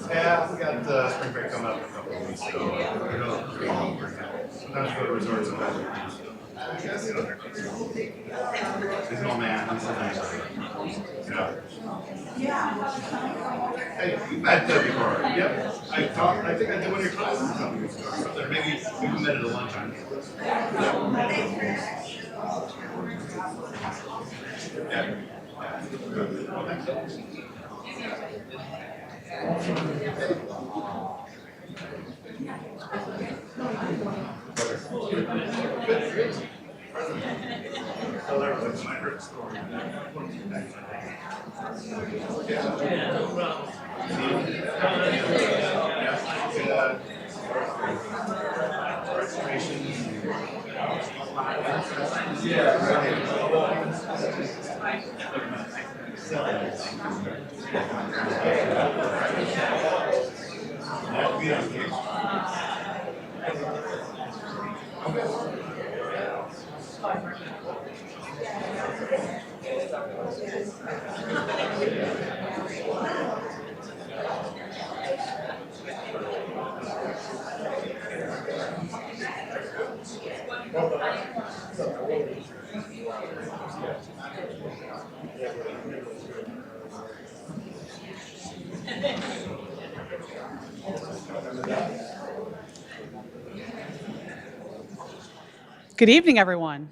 Yeah, we got spring break coming up in a couple of weeks, so sometimes we go to resorts and he's an old man, he's a nice guy. Hey, you've met before. Yep. I think I did one of your classes or something. Maybe we met at a lunchtime. Yeah. Well, thanks. Tell everyone my first story. Good evening, everyone.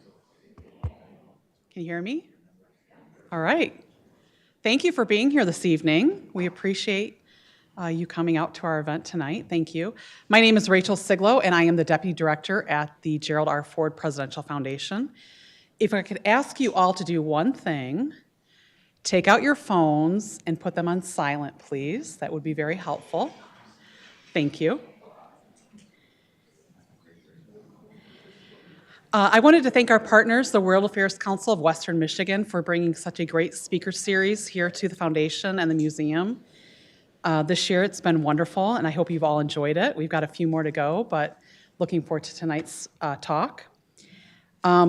Can you hear me? All right. Thank you for being here this evening. We appreciate you coming out to our event tonight. Thank you. My name is Rachel Siglo, and I am the Deputy Director at the Gerald R. Ford Presidential Foundation. If I could ask you all to do one thing, take out your phones and put them on silent, please. That would be very helpful. Thank you. I wanted to thank our partners, the World Affairs Council of Western Michigan, for bringing such a great speaker series here to the foundation and the museum. This year it's been wonderful, and I hope you've all enjoyed it. We've got a few more to go, but looking forward to tonight's talk.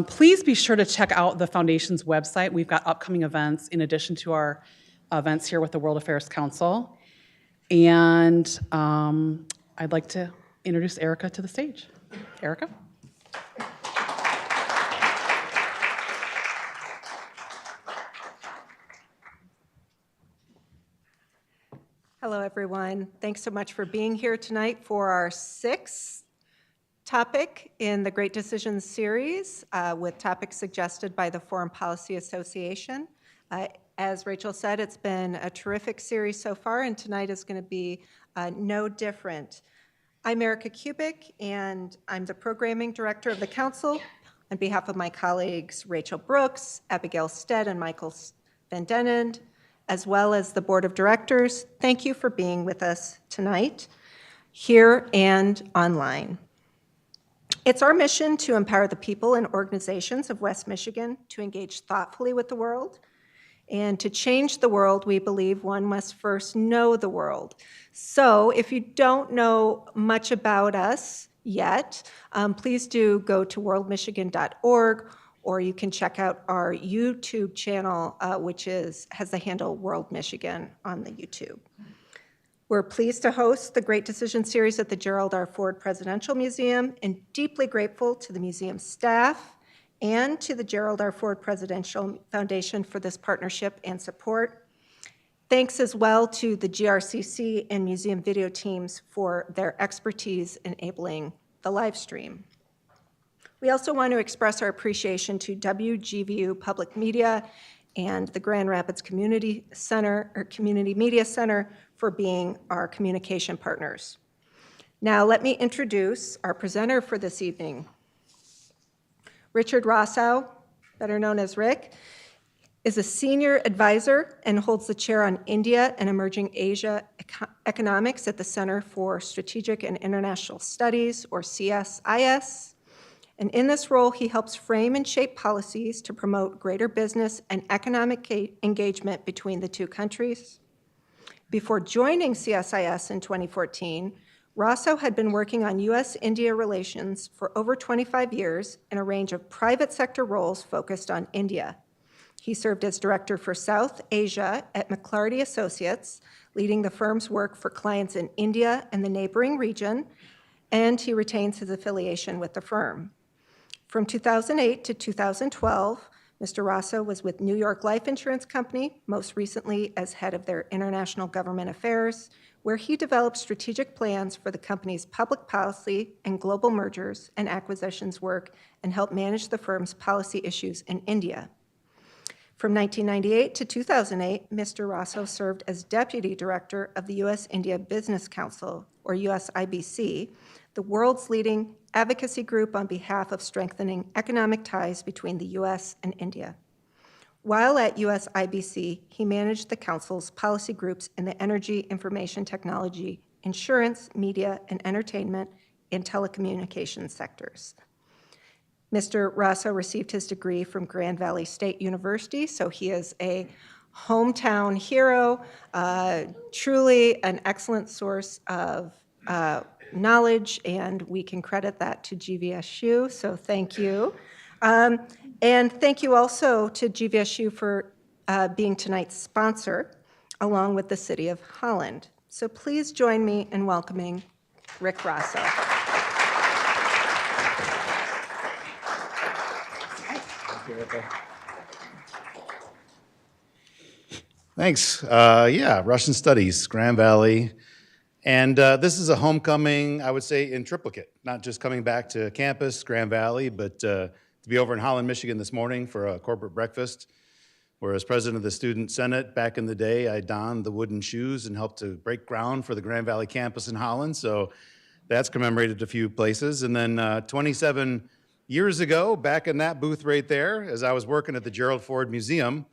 Please be sure to check out the foundation's website. We've got upcoming events in addition to our events here with the World Affairs Council. And I'd like to introduce Erica to the stage. Erica? Hello, everyone. Thanks so much for being here tonight for our sixth topic in the Great Decisions series with topics suggested by the Foreign Policy Association. As Rachel said, it's been a terrific series so far, and tonight is going to be no different. I'm Erica Kubik, and I'm the Programming Director of the Council. On behalf of my colleagues Rachel Brooks, Abigail Stead, and Michael Van Denen, as well as the Board of Directors, thank you for being with us tonight, here and online. It's our mission to empower the people and organizations of West Michigan to engage thoughtfully with the world. And to change the world, we believe one must first know the world. So if you don't know much about us yet, please do go to worldmichigan.org, or you can check out our YouTube channel, which has the handle World Michigan on the YouTube. We're pleased to host the Great Decision series at the Gerald R. Ford Presidential Museum, and deeply grateful to the museum staff and to the Gerald R. Ford Presidential Foundation for this partnership and support. Thanks as well to the GRCC and museum video teams for their expertise enabling the live stream. We also want to express our appreciation to WGVU Public Media and the Grand Rapids Community Center, or Community Media Center, for being our communication partners. Now let me introduce our presenter for this evening. Richard Rossow, better known as Rick, is a senior advisor and holds the chair on India and Emerging Asia Economics at the Center for Strategic and International Studies, or CSIS. And in this role, he helps frame and shape policies to promote greater business and economic engagement between the two countries. Before joining CSIS in 2014, Rossow had been working on U.S.-India relations for over 25 years in a range of private sector roles focused on India. He served as director for South Asia at McClarty Associates, leading the firm's work for clients in India and the neighboring region, and he retains his affiliation with the firm. From 2008 to 2012, Mr. Rossow was with New York Life Insurance Company, most recently as head of their international government affairs, where he developed strategic plans for the company's public policy and global mergers and acquisitions work and helped manage the firm's policy issues in India. From 1998 to 2008, Mr. Rossow served as deputy director of the U.S.-India Business Council, or USIBC, the world's leading advocacy group on behalf of strengthening economic ties between the U.S. and India. While at USIBC, he managed the council's policy groups in the energy, information technology, insurance, media, and entertainment, and telecommunications sectors. Mr. Rossow received his degree from Grand Valley State University, so he is a hometown hero, truly an excellent source of knowledge, and we can credit that to GVSU, so thank you. And thank you also to GVSU for being tonight's sponsor, along with the City of Holland. So please join me in welcoming Rick Rossow. Thanks. Yeah, Russian Studies, Grand Valley. And this is a homecoming, I would say, in triplicate, not just coming back to campus, Grand Valley, but to be over in Holland, Michigan this morning for a corporate breakfast, where as president of the Student Senate back in the day, I donned the wooden shoes and helped to break ground for the Grand Valley campus in Holland. So that's commemorated a few places. And then 27 years ago, back in that booth right there, as I was working at the Gerald Ford Museum,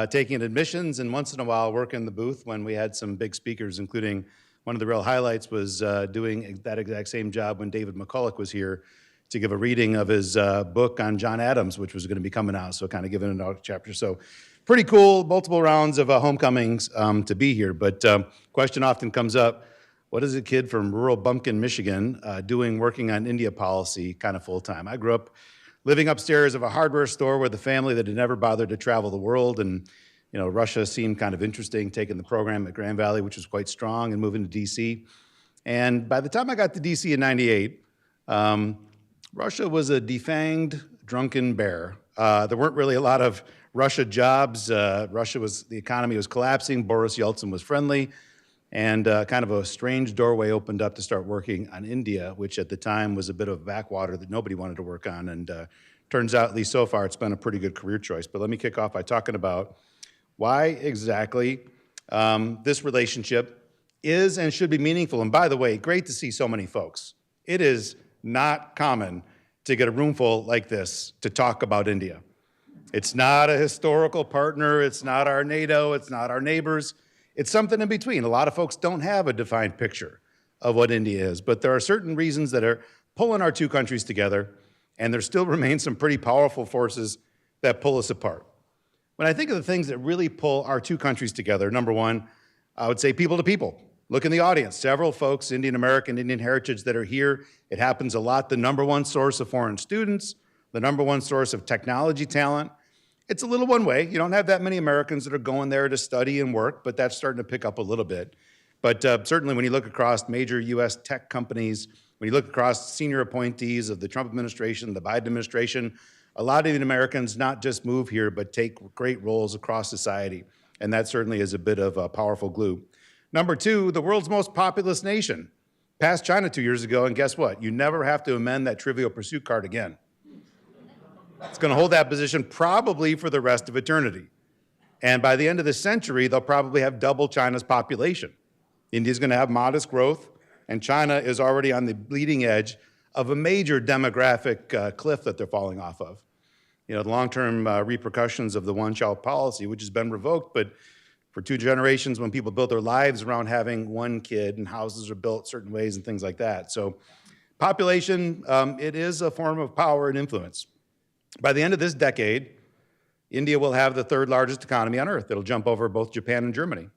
taking admissions and once in a while working the booth when we had some big speakers, including one of the real highlights was doing that exact same job when David McCulloch was here to give a reading of his book on John Adams, which was going to be coming out, so kind of giving a chapter. So pretty cool, multiple rounds of homecomings to be here. But question often comes up, what is a kid from rural Bumpkin, Michigan doing working on India policy kind of full-time? I grew up living upstairs of a hardware store with a family that had never bothered to travel the world, and Russia seemed kind of interesting, taking the program at Grand Valley, which was quite strong, and moving to DC. And by the time I got to DC in '98, Russia was a defanged, drunken bear. There weren't really a lot of Russia jobs. The economy was collapsing. Boris Yeltsin was friendly. And kind of a strange doorway opened up to start working on India, which at the time was a bit of a backwater that nobody wanted to work on. And turns out, at least so far, it's been a pretty good career choice. But let me kick off by talking about why exactly this relationship is and should be meaningful. And by the way, great to see so many folks. It is not common to get a room full like this to talk about India. It's not a historical partner. It's not our NATO. It's not our neighbors. It's something in between. A lot of folks don't have a defined picture of what India is, but there are certain reasons that are pulling our two countries together, and there still remain some pretty powerful forces that pull us apart. When I think of the things that really pull our two countries together, number one, I would say people to people. Look in the audience, several folks, Indian American, Indian heritage that are here. It happens a lot. The number one source of foreign students, the number one source of technology talent. It's a little one way. You don't have that many Americans that are going there to study and work, but that's starting to pick up a little bit. But certainly when you look across major US tech companies, when you look across senior appointees of the Trump administration, the Biden administration, a lot of Indian Americans not just move here, but take great roles across society. And that certainly is a bit of a powerful glue. Number two, the world's most populous nation. Passed China 2 years ago, and guess what? You never have to amend that Trivial Pursuit card again. It's going to hold that position probably for the rest of eternity. And by the end of the century, they'll probably have double China's population. India's going to have modest growth, and China is already on the bleeding edge of a major demographic cliff that they're falling off of. The long-term repercussions of the one-child policy, which has been revoked, but for 2 generations, when people built their lives around having one kid and houses are built certain ways and things like that. So population, it is a form of power and influence. By the end of this decade, India will have the 3rd largest economy on earth. It'll jump over both Japan and Germany.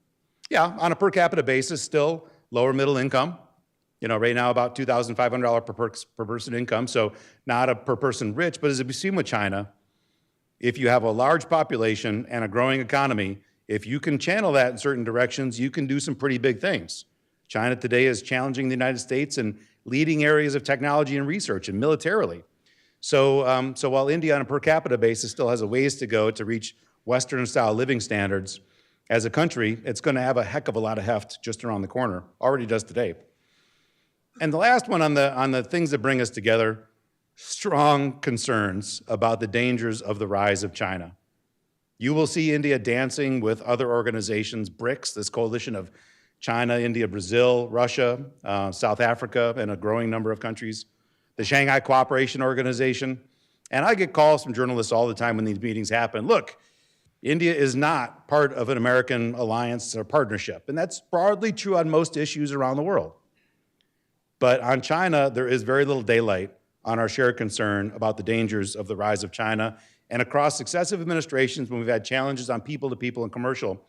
Yeah, on a per capita basis, still lower middle income. Right now about $2,500 per person income, so not a per person rich, but as we've seen with China, if you have a large population and a growing economy, if you can channel that in certain directions, you can do some pretty big things. China today is challenging the United States in leading areas of technology and research and militarily. So while India on a per capita basis still has a ways to go to reach Western-style living standards, as a country, it's going to have a heck of a lot of heft just around the corner, already does today. And the last one on the things that bring us together, strong concerns about the dangers of the rise of China. You will see India dancing with other organizations, BRICS, this coalition of China, India, Brazil, Russia, South Africa, and a growing number of countries, the Shanghai Cooperation Organization. And I get calls from journalists all the time when these meetings happen. Look, India is not part of an American alliance or partnership, and that's broadly true on most issues around the world. But on China, there is very little daylight on our shared concern about the dangers of the rise of China. And across successive administrations, when we've had challenges on people to people and commercial,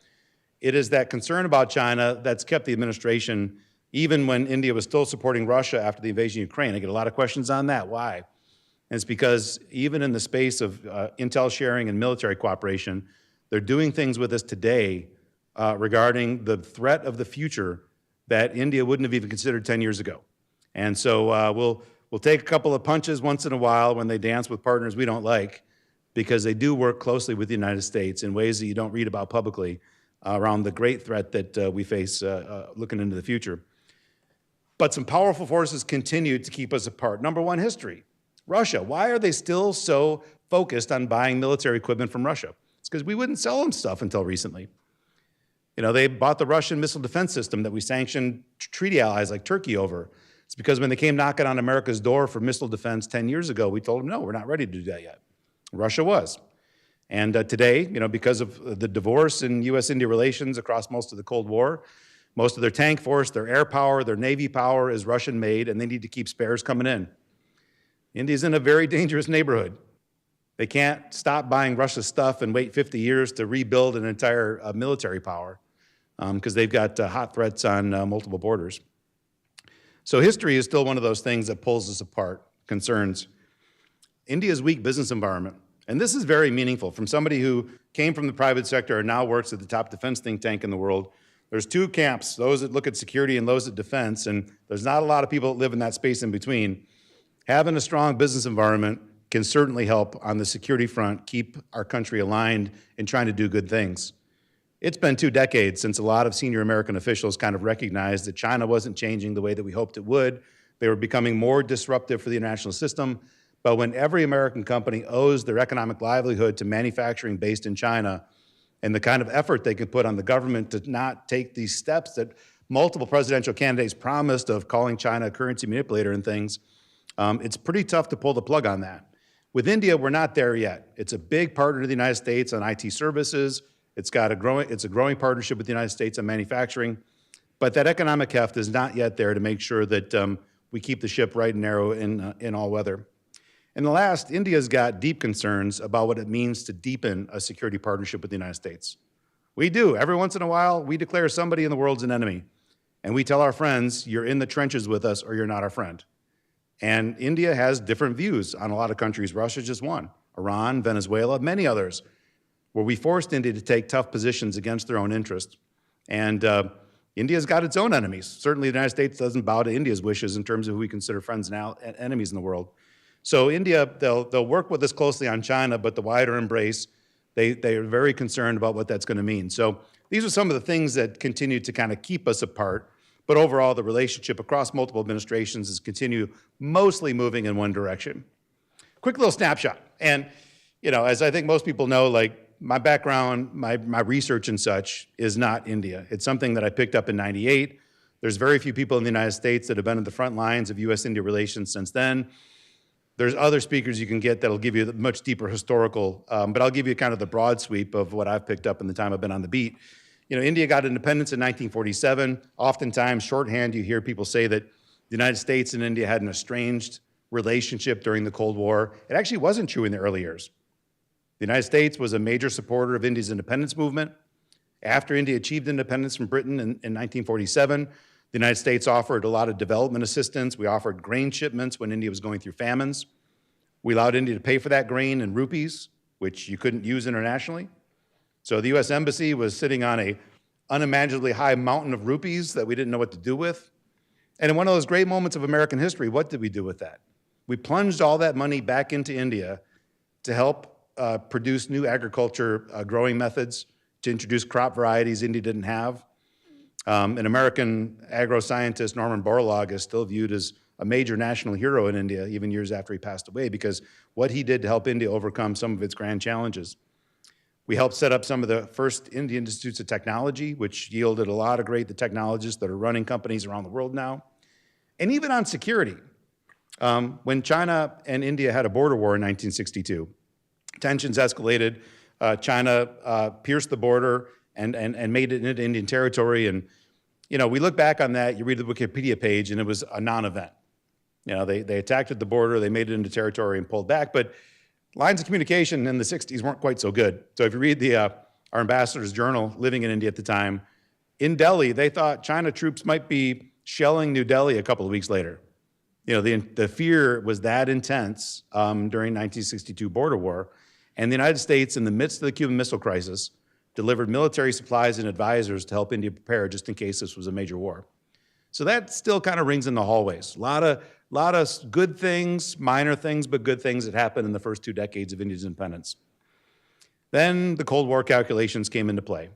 it is that concern about China that's kept the administration, even when India was still supporting Russia after the invasion of Ukraine. I get a lot of questions on that. Why? And it's because even in the space of intel sharing and military cooperation, they're doing things with us today regarding the threat of the future that India wouldn't have even considered 10 years ago. And so we'll take a couple of punches once in a while when they dance with partners we don't like, because they do work closely with the United States in ways that you don't read about publicly around the great threat that we face looking into the future. But some powerful forces continue to keep us apart. Number one, history. Russia. Why are they still so focused on buying military equipment from Russia? It's because we wouldn't sell them stuff until recently. They bought the Russian missile defense system that we sanctioned treaty allies like Turkey over. It's because when they came knocking on America's door for missile defense 10 years ago, we told them, no, we're not ready to do that yet. Russia was. And today, because of the divorce in U.S.-India relations across most of the Cold War, most of their tank force, their air power, their Navy power is Russian-made, and they need to keep spares coming in. India's in a very dangerous neighborhood. They can't stop buying Russia's stuff and wait 50 years to rebuild an entire military power because they've got hot threats on multiple borders. So history is still one of those things that pulls us apart, concerns. India's weak business environment, and this is very meaningful. From somebody who came from the private sector and now works at the top defense think tank in the world, there's two camps, those that look at security and those at defense, and there's not a lot of people that live in that space in between. Having a strong business environment can certainly help on the security front, keep our country aligned in trying to do good things. It's been 2 decades since a lot of senior American officials kind of recognized that China wasn't changing the way that we hoped it would. They were becoming more disruptive for the international system. But when every American company owes their economic livelihood to manufacturing based in China, and the kind of effort they can put on the government to not take these steps that multiple presidential candidates promised of calling China a currency manipulator and things, it's pretty tough to pull the plug on that. With India, we're not there yet. It's a big partner to the United States on IT services. It's a growing partnership with the United States on manufacturing. But that economic heft is not yet there to make sure that we keep the ship right and narrow in all weather. And the last, India's got deep concerns about what it means to deepen a security partnership with the United States. We do. Every once in a while, we declare somebody in the world's an enemy. And we tell our friends, you're in the trenches with us or you're not our friend. And India has different views on a lot of countries. Russia's just one. Iran, Venezuela, many others, where we forced India to take tough positions against their own interest. And India's got its own enemies. Certainly the United States doesn't bow to India's wishes in terms of who we consider friends and enemies in the world. So India, they'll work with us closely on China, but the wider embrace, they are very concerned about what that's going to mean. So these are some of the things that continue to kind of keep us apart. But overall, the relationship across multiple administrations is mostly moving in one direction. Quick little snapshot. And, as I think most people know, like my background, my research and such is not India. It's something that I picked up in '98. There's very few people in the United States that have been at the front lines of U.S.-India relations since then. There's other speakers you can get that'll give you a much deeper historical, but I'll give you kind of the broad sweep of what I've picked up in the time I've been on the beat. India got independence in 1947. Oftentimes, shorthand, you hear people say that the United States and India had an estranged relationship during the Cold War. It actually wasn't true in the early years. The United States was a major supporter of India's independence movement. After India achieved independence from Britain in 1947, the United States offered a lot of development assistance. We offered grain shipments when India was going through famines. We allowed India to pay for that grain in rupees, which you couldn't use internationally. So the U.S. Embassy was sitting on a unimaginably high mountain of rupees that we didn't know what to do with. And in one of those great moments of American history, what did we do with that? We plunged all that money back into India to help produce new agriculture growing methods, to introduce crop varieties India didn't have. An American agro-scientist, Norman Borlaug, is still viewed as a major national hero in India, even years after he passed away, because what he did to help India overcome some of its grand challenges. We helped set up some of the first Indian institutes of technology, which yielded a lot of great technologists that are running companies around the world now. And even on security, when China and India had a border war in 1962, tensions escalated. China pierced the border and made it into Indian territory. And, we look back on that, you read the Wikipedia page, and it was a non-event. They attacked at the border, they made it into territory and pulled back. But lines of communication in the 60s weren't quite so good. So if you read our ambassador's journal living in India at the time, in Delhi, they thought China troops might be shelling New Delhi a couple of weeks later. The fear was that intense during 1962 border war. And the United States, in the midst of the Cuban Missile Crisis, delivered military supplies and advisors to help India prepare just in case this was a major war. So that still kind of rings in the hallways. A lot of good things, minor things, but good things that happened in the first 2 decades of India's independence. Then the Cold War calculations came into play.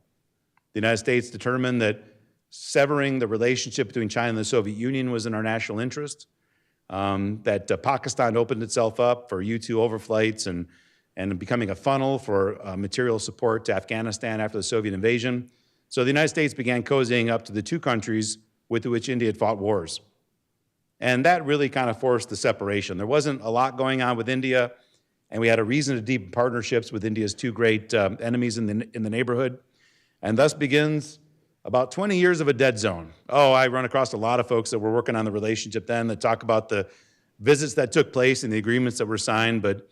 The United States determined that severing the relationship between China and the Soviet Union was in our national interest, that Pakistan opened itself up for U-2 overflights and becoming a funnel for material support to Afghanistan after the Soviet invasion. So the United States began cozying up to the 2 countries with which India had fought wars. And that really kind of forced the separation. There wasn't a lot going on with India, and we had a reason to deepen partnerships with India's 2 great enemies in the neighborhood. And thus begins about 20 years of a dead zone. I run across a lot of folks that were working on the relationship then that talk about the visits that took place and the agreements that were signed. But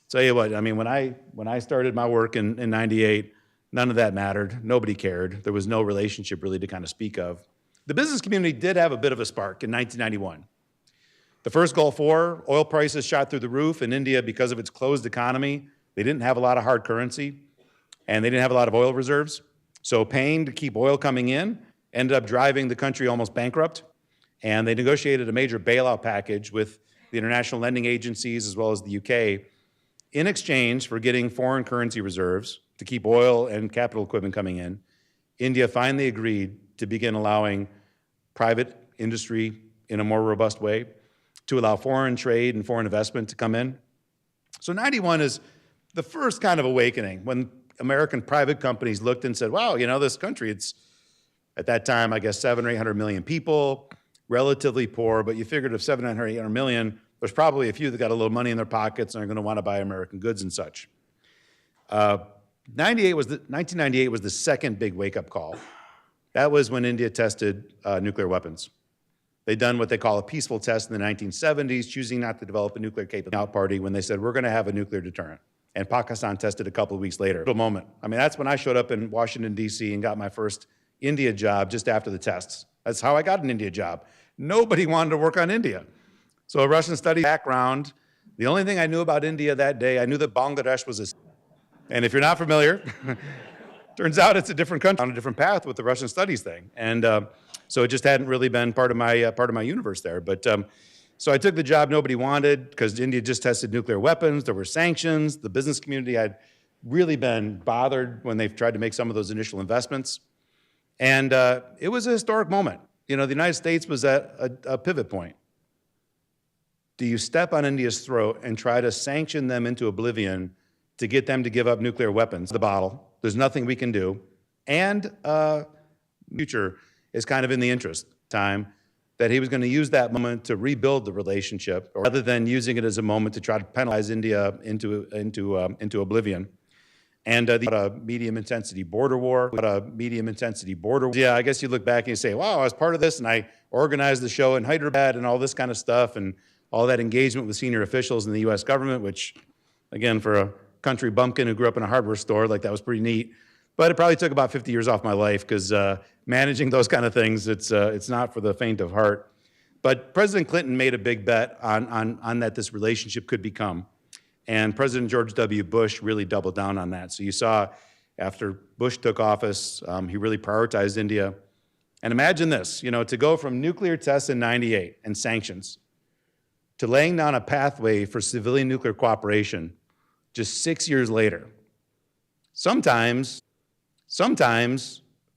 tell you what, I mean, when I started my work in 98, none of that mattered. Nobody cared. There was no relationship really to kind of speak of. The business community did have a bit of a spark in 1991. The first Gulf War, oil prices shot through the roof. In India, because of its closed economy, they didn't have a lot of hard currency, and they didn't have a lot of oil reserves. So paying to keep oil coming in ended up driving the country almost bankrupt. And they negotiated a major bailout package with the international lending agencies as well as the UK in exchange for getting foreign currency reserves to keep oil and capital equipment coming in. India finally agreed to begin allowing private industry in a more robust way, to allow foreign trade and foreign investment to come in. So 91 is the first kind of awakening when American private companies looked and said, wow, you know, this country, it's at that time, I guess, 700 or 800 million people, relatively poor, but you figured if 700 or 800 million, there's probably a few that got a little money in their pockets and are going to want to buy American goods and such. 1998 was the second big wake-up call. That was when India tested nuclear weapons. They'd done what they call a peaceful test in the 1970s, choosing not to develop a nuclear capability party when they said, we're going to have a nuclear deterrent. And Pakistan tested a couple of weeks later. Little moment. I mean, that's when I showed up in Washington, D.C. and got my first India job just after the tests. That's how I got an India job. Nobody wanted to work on India. So a Russian studies background. The only thing I knew about India that day, I knew that Bangladesh was a... And if you're not familiar, turns out it's a different country on a different path with the Russian studies thing. And so it just hadn't really been part of my universe there. But so I took the job nobody wanted because India just tested nuclear weapons. There were sanctions. The business community had really been bothered when they've tried to make some of those initial investments. And it was a historic moment. You know, the United States was at a pivot point. Do you step on India's throat and try to sanction them into oblivion to get them to give up nuclear weapons? The bottle. There's nothing we can do. And future is kind of in the interest time that he was going to use that moment to rebuild the relationship rather than using it as a moment to try to penalize India into oblivion. And the medium intensity border war, Yeah, I guess you look back and you say, wow, I was part of this and I organized the show in Hyderabad and all this kind of stuff and all that engagement with senior officials in the US government, which again, for a country bumpkin who grew up in a hardware store, like that was pretty neat. But it probably took about 50 years off my life because managing those kind of things, it's not for the faint of heart. But President Clinton made a big bet on that this relationship could become. And President George W. Bush really doubled down on that. So you saw after Bush took office, he really prioritized India. And imagine this, you know, to go from nuclear tests in 98 and sanctions to laying down a pathway for civilian nuclear cooperation just 6 years later. Sometimes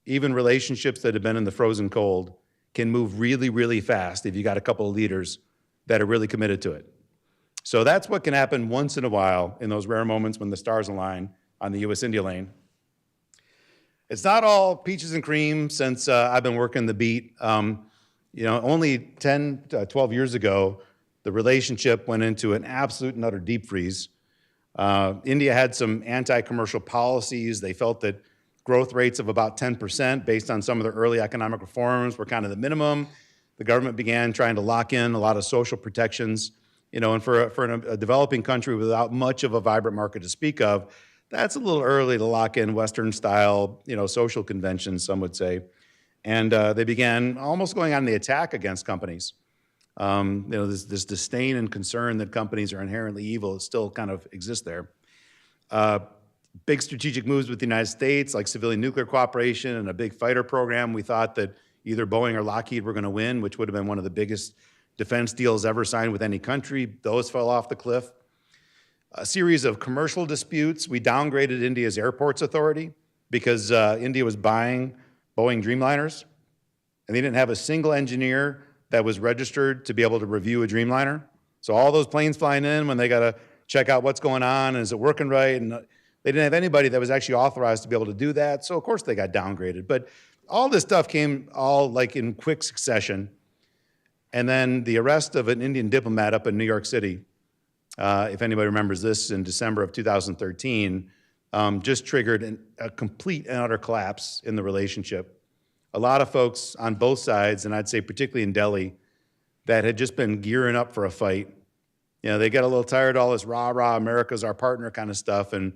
even relationships that have been in the frozen cold can move really, really fast if you got a couple of leaders that are really committed to it. So that's what can happen once in a while in those rare moments when the stars align on the US-India lane. It's not all peaches and cream since I've been working the beat. You know, only 10, 12 years ago, the relationship went into an absolute and utter deep freeze. India had some anti-commercial policies. They felt that growth rates of about 10% based on some of their early economic reforms were kind of the minimum. The government began trying to lock in a lot of social protections. You know, and for a developing country without much of a vibrant market to speak of, that's a little early to lock in Western-style, you know, social conventions, some would say. And they began almost going on the attack against companies. You know, this disdain and concern that companies are inherently evil still kind of exists there. Big strategic moves with the United States, like civilian nuclear cooperation and a big fighter program. We thought that either Boeing or Lockheed were going to win, which would have been one of the biggest defense deals ever signed with any country. Those fell off the cliff. A series of commercial disputes. We downgraded India's airports authority because India was buying Boeing Dreamliners, and they didn't have a single engineer that was registered to be able to review a Dreamliner. So all those planes flying in, when they got to check out what's going on and is it working right, and they didn't have anybody that was actually authorized to be able to do that. So of course they got downgraded. But all this stuff came all like in quick succession. And then the arrest of an Indian diplomat up in New York City, if anybody remembers this, in December of 2013, just triggered a complete and utter collapse in the relationship. A lot of folks on both sides, and I'd say particularly in Delhi, that had just been gearing up for a fight. You know, they get a little tired of all this rah-rah, America's our partner kind of stuff. And,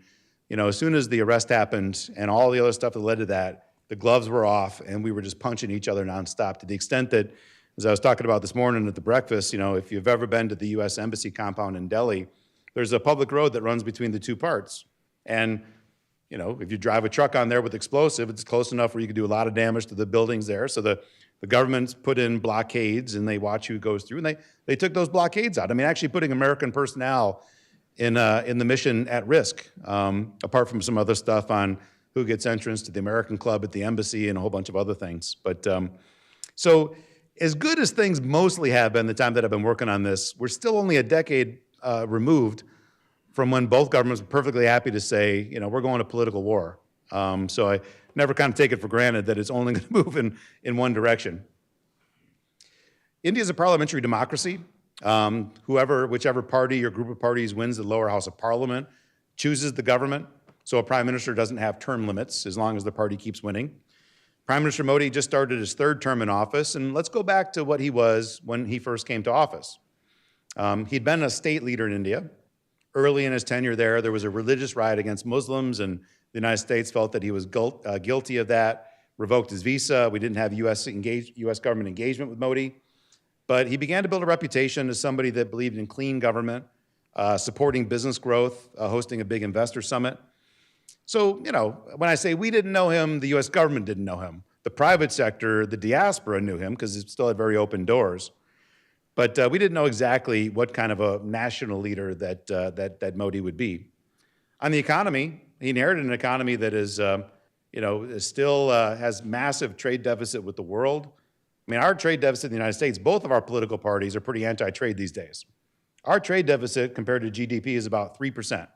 you know, as soon as the arrest happened and all the other stuff that led to that, the gloves were off and we were just punching each other nonstop, to the extent that, as I was talking about this morning at the breakfast, you know, if you've ever been to the U.S. Embassy compound in Delhi, there's a public road that runs between the two parts. And, you know, if you drive a truck on there with explosive, it's close enough where you can do a lot of damage to the buildings there. So the government's put in blockades and they watch who goes through, and they took those blockades out. I mean, actually putting American personnel in the mission at risk, apart from some other stuff on who gets entrance to the American club at the embassy and a whole bunch of other things. But so as good as things mostly have been the time that I've been working on this, we're still only a decade removed from when both governments were perfectly happy to say, you know, we're going to political war. So I never kind of take it for granted that it's only going to move in one direction. India is a parliamentary democracy. Whichever party or group of parties wins the lower house of parliament chooses the government. So a prime minister doesn't have term limits as long as the party keeps winning. Prime Minister Modi just started his third term in office, and let's go back to what he was when he first came to office. He'd been a state leader in India. Early in his tenure there was a religious riot against Muslims, and the United States felt that he was guilty of that, revoked his visa. We didn't have U.S. government engagement with Modi. But he began to build a reputation as somebody that believed in clean government, supporting business growth, hosting a big investor summit. So, you know, when I say we didn't know him, the U.S. government didn't know him. The private sector, the diaspora knew him because it still had very open doors. But we didn't know exactly what kind of a national leader that Modi would be. On the economy, he inherited an economy that is, still has massive trade deficit with the world. I mean, our trade deficit in the United States, both of our political parties are pretty anti-trade these days. Our trade deficit compared to GDP is about 3%.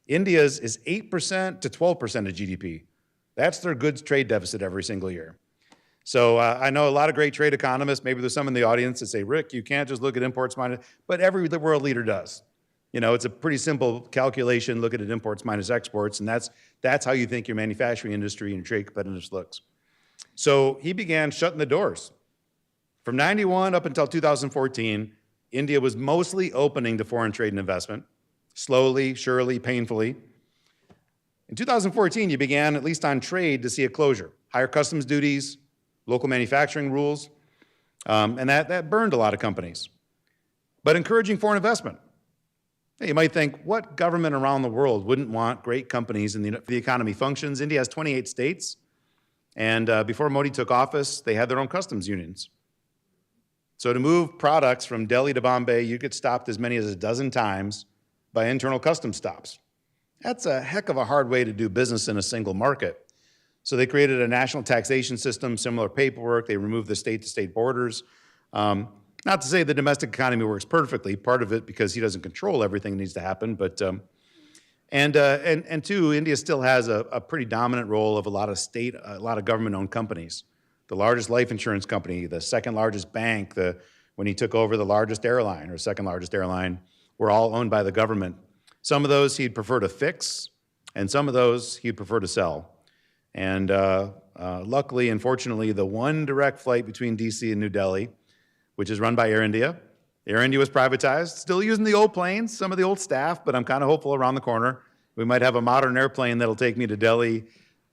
India's is 8% to 12% of GDP. That's their goods trade deficit every single year. So I know a lot of great trade economists, maybe there's some in the audience that say, Rick, you can't just look at imports minus, but every world leader does. You know, it's a pretty simple calculation, look at it imports minus exports, and that's how you think your manufacturing industry and trade competitiveness looks. So he began shutting the doors. From 91 up until 2014, India was mostly opening to foreign trade and investment, slowly, surely, painfully. In 2014, you began, at least on trade, to see a closure. Higher customs duties, local manufacturing rules, and that burned a lot of companies. But encouraging foreign investment. You might think, what government around the world wouldn't want great companies in the economy functions? India has 28 states, and before Modi took office, they had their own customs unions. So to move products from Delhi to Bombay, you get stopped as many as a dozen times by internal customs stops. That's a heck of a hard way to do business in a single market. So they created a national taxation system, similar paperwork. They removed the state-to-state borders. Not to say the domestic economy works perfectly, part of it because he doesn't control everything that needs to happen, but and two, India still has a pretty dominant role of a lot of government-owned companies. The largest life insurance company, the second largest bank, when he took over the largest airline or second largest airline, were all owned by the government. Some of those he'd prefer to fix, and some of those he'd prefer to sell. And luckily and fortunately, the one direct flight between DC and New Delhi, which is run by Air India was privatized, still using the old planes, some of the old staff, but I'm kind of hopeful around the corner. We might have a modern airplane that'll take me to Delhi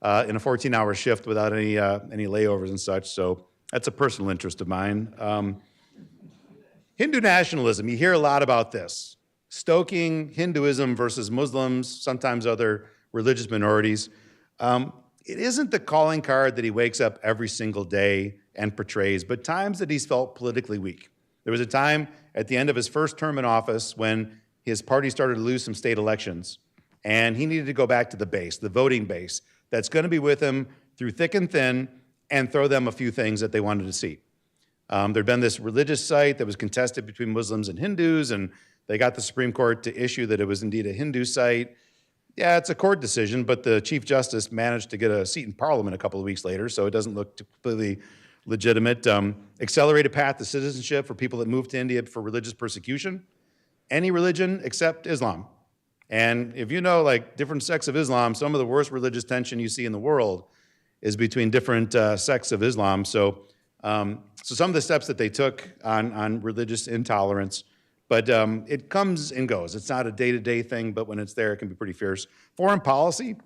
in a 14-hour shift without any layovers and such, so that's a personal interest of mine. Hindu nationalism, you hear a lot about this. Stoking Hinduism versus Muslims, sometimes other religious minorities. It isn't the calling card that he wakes up every single day and portrays, but times that he's felt politically weak. There was a time at the end of his first term in office when his party started to lose some state elections, and he needed to go back to the base, the voting base, that's going to be with him through thick and thin and throw them a few things that they wanted to see. There'd been this religious site that was contested between Muslims and Hindus, and they got the Supreme Court to issue that it was indeed a Hindu site. Yeah, it's a court decision, but the Chief Justice managed to get a seat in Parliament a couple of weeks later, so it doesn't look completely legitimate. Accelerated path to citizenship for people that move to India for religious persecution. Any religion except Islam. And if you know, like, different sects of Islam, some of the worst religious tension you see in the world is between different sects of Islam. So So some of the steps that they took on religious intolerance, but it comes and goes. It's not a day-to-day thing, but when it's there, it can be pretty fierce. Foreign policy,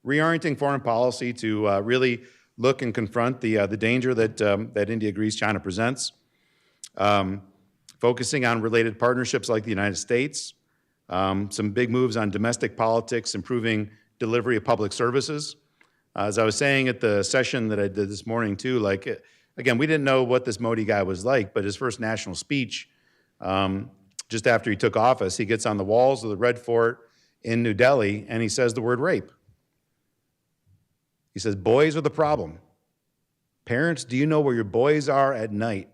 reorienting foreign policy to really look and confront the danger that India agrees China presents. Focusing on related partnerships like the United States. Some big moves on domestic politics, improving delivery of public services. As I was saying at the session that I did this morning too, like, again, we didn't know what this Modi guy was like, but his first national speech, just after he took office, he gets on the walls of the Red Fort in New Delhi and he says the word rape. He says, boys are the problem. Parents, do you know where your boys are at night?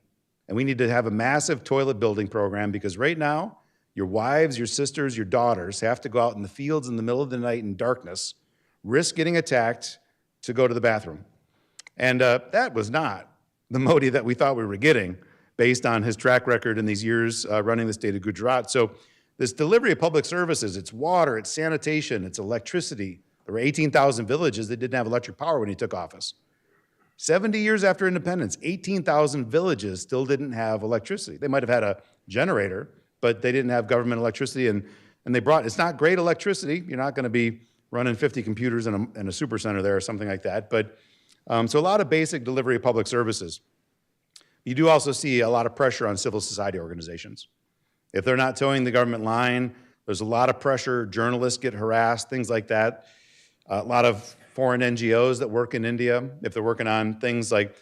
And we need to have a massive toilet building program because right now, your wives, your sisters, your daughters have to go out in the fields in the middle of the night in darkness, risk getting attacked to go to the bathroom. And that was not the Modi that we thought we were getting based on his track record in these years running the state of Gujarat. So this delivery of public services, it's water, it's sanitation, it's electricity. There were 18,000 villages that didn't have electric power when he took office. 70 years after independence, 18,000 villages still didn't have electricity. They might have had a generator, but they didn't have government electricity, and they brought, it's not great electricity. You're not gonna be running 50 computers in a supercenter there or something like that, but so a lot of basic delivery of public services. You do also see a lot of pressure on civil society organizations. If they're not towing the government line, there's a lot of pressure, journalists get harassed, things like that. A lot of foreign NGOs that work in India, if they're working on things like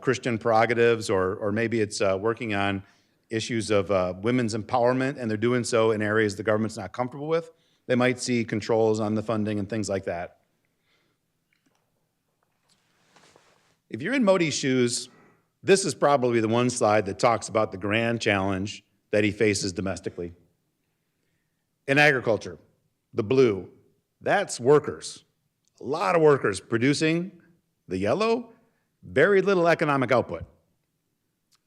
Christian prerogatives or maybe it's working on issues of women's empowerment and they're doing so in areas the government's not comfortable with, they might see controls on the funding and things like that. If you're in Modi's shoes, this is probably the one slide that talks about the grand challenge that he faces domestically. In agriculture, the blue, that's workers. A lot of workers producing the yellow, very little economic output.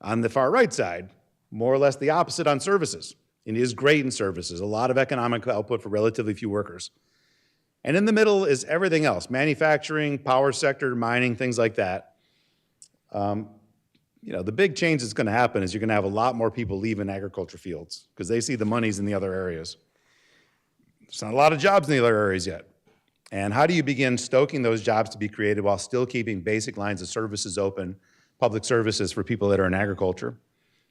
On the far right side, more or less the opposite on services. India is great in services, a lot of economic output for relatively few workers. And in the middle is everything else, manufacturing, power sector, mining, things like that. You know, the big change that's gonna happen is you're gonna have a lot more people leaving agriculture fields because they see the money's in the other areas. There's not a lot of jobs in the other areas yet. And how do you begin stoking those jobs to be created while still keeping basic lines of services open, public services for people that are in agriculture?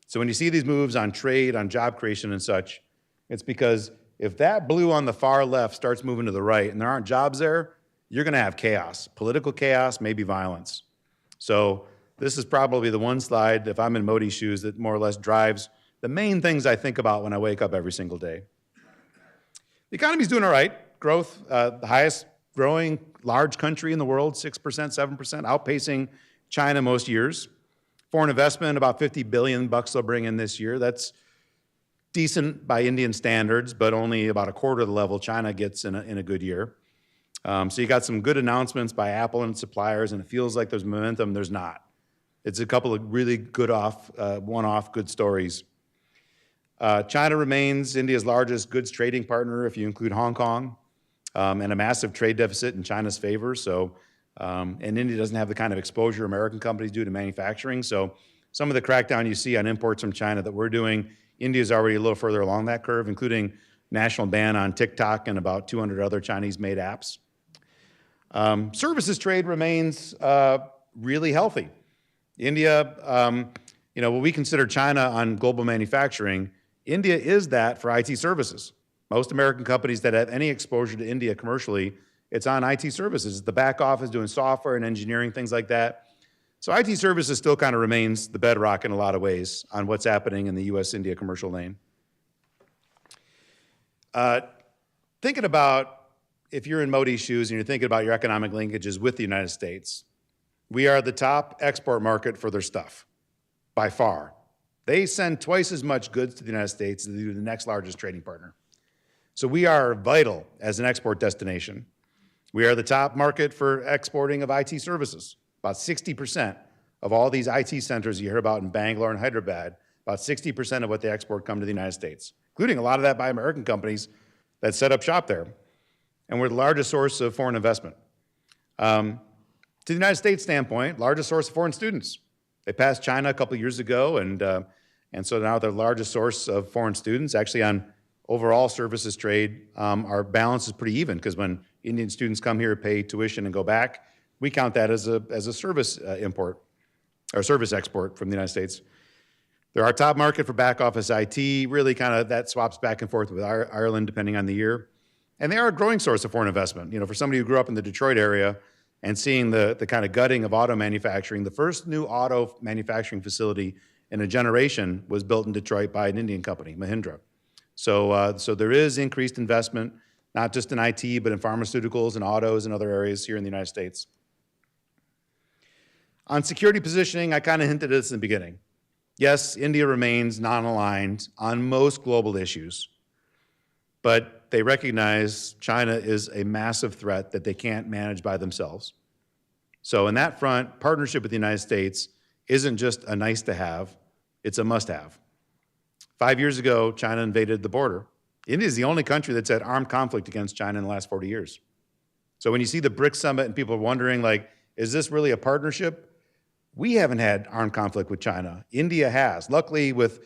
So when you see these moves on trade, on job creation and such, it's because if that blue on the far left starts moving to the right and there aren't jobs there, you're gonna have chaos, political chaos, maybe violence. So this is probably the one slide, if I'm in Modi's shoes, that more or less drives the main things I think about when I wake up every single day. The economy's doing all right. Growth, the highest growing large country in the world, 6%, 7%, outpacing China most years. Foreign investment, about $50 billion they'll bring in this year. That's decent by Indian standards, but only about a quarter of the level China gets in a good year. So you got some good announcements by Apple and suppliers, and it feels like there's momentum. There's not. It's a couple of really good one-off good stories. China remains India's largest goods trading partner if you include Hong Kong, and a massive trade deficit in China's favor. So, and India doesn't have the kind of exposure American companies do to manufacturing. So some of the crackdown you see on imports from China that we're doing, India's already a little further along that curve, including national ban on TikTok and about 200 other Chinese-made apps. Services trade remains really healthy. India, you know, what we consider China on global manufacturing, India is that for IT services. Most American companies that have any exposure to India commercially, it's on IT services. The back office doing software and engineering, things like that. So IT services still kind of remains the bedrock in a lot of ways on what's happening in the US-India commercial lane. Thinking about, if you're in Modi's shoes and you're thinking about your economic linkages with the United States, we are the top export market for their stuff, by far. They send twice as much goods to the United States as they do the next largest trading partner. So we are vital as an export destination. We are the top market for exporting of IT services. About 60% of all these IT centers you hear about in Bangalore and Hyderabad, about 60% of what they export come to the United States, including a lot of that by American companies that set up shop there. And we're the largest source of foreign investment. To the United States standpoint, largest source of foreign students. They passed China a couple years ago, and so now they're the largest source of foreign students. Actually, on overall services trade, our balance is pretty even because when Indian students come here, pay tuition, and go back, we count that as a service import or service export from the United States. They're our top market for back office IT. Really, kind of that swaps back and forth with Ireland depending on the year, and they are a growing source of foreign investment. For somebody who grew up in the Detroit area and seeing the kind of gutting of auto manufacturing, the first new auto manufacturing facility in a generation was built in Detroit by an Indian company, Mahindra. So there is increased investment, not just in IT, but in pharmaceuticals and autos and other areas here in the United States. On security positioning, I kind of hinted at this in the beginning. Yes, India remains non-aligned on most global issues, but they recognize China is a massive threat that they can't manage by themselves. So in that front, partnership with the United States isn't just a nice to have, it's a must have. 5 years ago, China invaded the border. India is the only country that's had armed conflict against China in the last 40 years. So when you see the BRICS summit and people are wondering, like, is this really a partnership? We haven't had armed conflict with China. India has. Luckily with,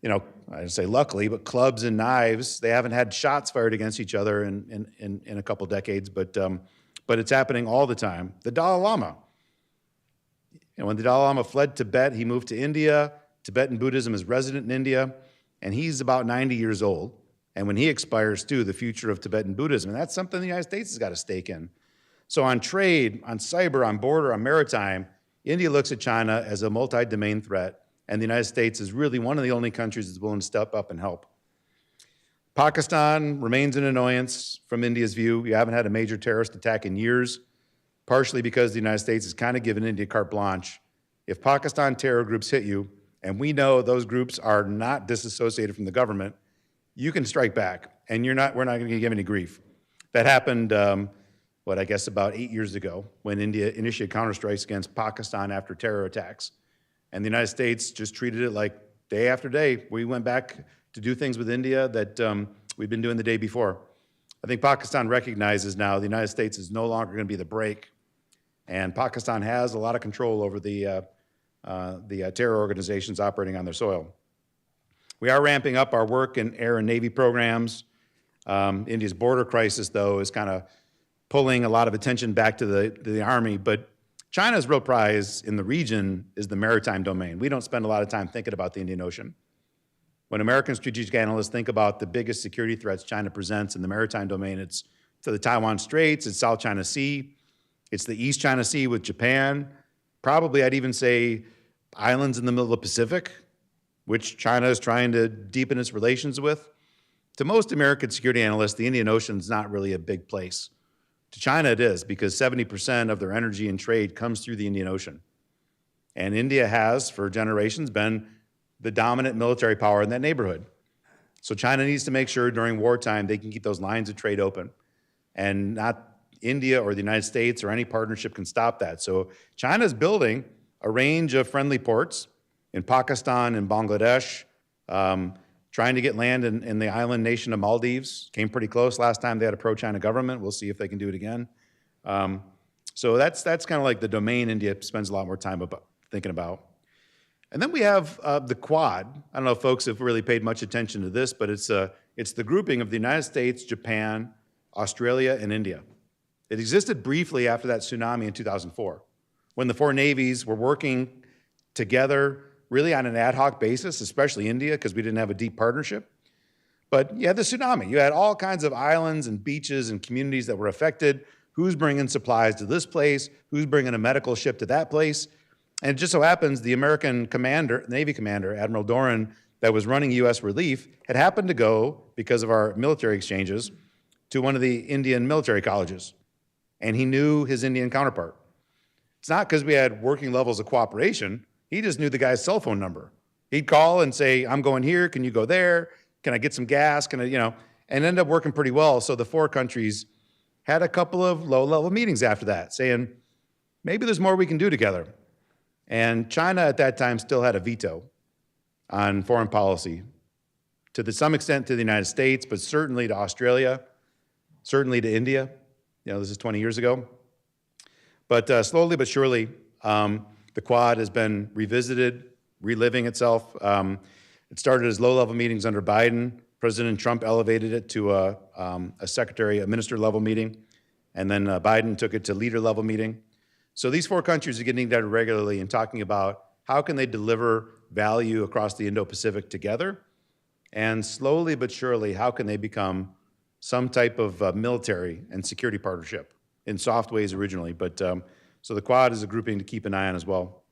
I didn't say luckily, but clubs and knives, they haven't had shots fired against each other in a couple decades, but it's happening all the time. The Dalai Lama. When the Dalai Lama fled Tibet, he moved to India. Tibetan Buddhism is resident in India, and he's about 90 years old. And when he expires too, the future of Tibetan Buddhism, and that's something the United States has got a stake in. So on trade, on cyber, on border, on maritime, India looks at China as a multi-domain threat, and the United States is really one of the only countries that's willing to step up and help. Pakistan remains an annoyance from India's view. You haven't had a major terrorist attack in years, partially because the United States has kind of given India carte blanche. If Pakistan terror groups hit you, and we know those groups are not disassociated from the government, you can strike back, and we're not going to give any grief. That happened, about 8 years ago when India initiated counterstrikes against Pakistan after terror attacks. And the United States just treated it like day after day. We went back to do things with India that we'd been doing the day before. I think Pakistan recognizes now the United States is no longer going to be the brake, and Pakistan has a lot of control over the terror organizations operating on their soil. We are ramping up our work in air and Navy programs. India's border crisis, though, is kind of pulling a lot of attention back to the Army, but China's real prize in the region is the maritime domain. We don't spend a lot of time thinking about the Indian Ocean. When American strategic analysts think about the biggest security threats China presents in the maritime domain, it's to the Taiwan Straits, it's South China Sea, it's the East China Sea with Japan. Probably I'd even say islands in the middle of the Pacific, which China is trying to deepen its relations with. To most American security analysts, the Indian Ocean is not really a big place. To China it is, because 70% of their energy and trade comes through the Indian Ocean. And India has, for generations, been the dominant military power in that neighborhood. So China needs to make sure during wartime they can keep those lines of trade open. And not India or the United States or any partnership can stop that. So China's building a range of friendly ports in Pakistan and Bangladesh, trying to get land in the island nation of Maldives. Came pretty close last time they had a pro-China government. We'll see if they can do it again. So that's kind of like the domain India spends a lot more time thinking about. And then we have the Quad. I don't know if folks have really paid much attention to this, but it's the grouping of the United States, Japan, Australia, and India. It existed briefly after that tsunami in 2004, when the four navies were working together really on an ad hoc basis, especially India, because we didn't have a deep partnership. But you had the tsunami. You had all kinds of islands and beaches and communities that were affected. Who's bringing supplies to this place? Who's bringing a medical ship to that place? And it just so happens the American Navy commander, Admiral Doran, that was running U.S. relief, had happened to go, because of our military exchanges, to one of the Indian military colleges. And he knew his Indian counterpart. It's not because we had working levels of cooperation. He just knew the guy's cell phone number. He'd call and say, I'm going here, can you go there? Can I get some gas? Can I, and ended up working pretty well. So the four countries had a couple of low-level meetings after that, saying, maybe there's more we can do together. And China at that time still had a veto on foreign policy, to some extent to the United States, but certainly to Australia, certainly to India. This is 20 years ago. But slowly but surely, The Quad has been revisited, reliving itself. It started as low-level meetings under Biden. President Trump elevated it to a minister level meeting, and then Biden took it to leader level meeting. So these four countries are getting together regularly and talking about how can they deliver value across the Indo-Pacific together, and slowly but surely, how can they become some type of military and security partnership in soft ways originally. But so the Quad is a grouping to keep an eye on as well.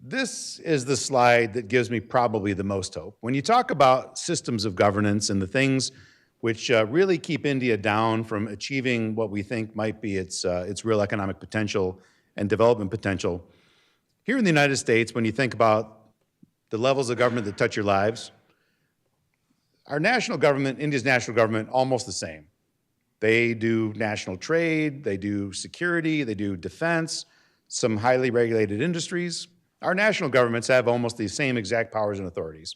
This is the slide that gives me probably the most hope. When you talk about systems of governance and the things which really keep India down from achieving what we think might be its real economic potential and development potential, here in the United States, when you think about the levels of government that touch your lives, our national government, India's national government, almost the same. They do national trade, they do security, they do defense, some highly regulated industries. Our national governments have almost the same exact powers and authorities.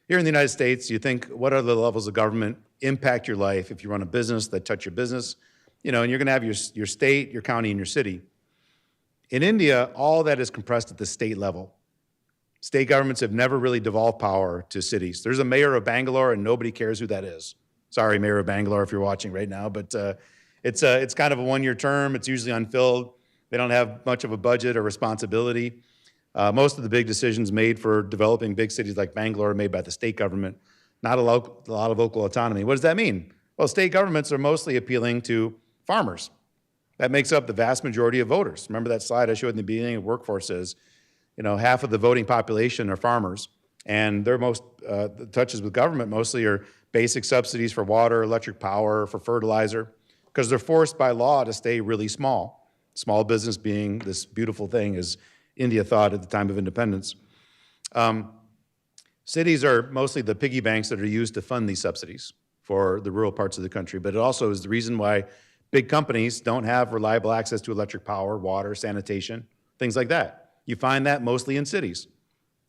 Here in the United States, you think, what other levels of government impact your life if you run a business that touch your business? You know, and you're gonna have your state, your county, and your city. In India, all that is compressed at the state level. State governments have never really devolved power to cities. There's a mayor of Bangalore and nobody cares who that is. Sorry, Mayor of Bangalore, if you're watching right now, but it's kind of a one-year term. It's usually unfilled. They don't have much of a budget or responsibility. Most of the big decisions made for developing big cities like Bangalore are made by the state government, not a lot of local autonomy. What does that mean? Well, state governments are mostly appealing to farmers. That makes up the vast majority of voters. Remember that slide I showed in the beginning of workforce is, you know, half of the voting population are farmers, and their most touches with government mostly are basic subsidies for water, electric power, for fertilizer, because they're forced by law to stay really small. Small business being this beautiful thing, as India thought at the time of independence. Cities are mostly the piggy banks that are used to fund these subsidies for the rural parts of the country, but it also is the reason why big companies don't have reliable access to electric power, water, sanitation, things like that. You find that mostly in cities,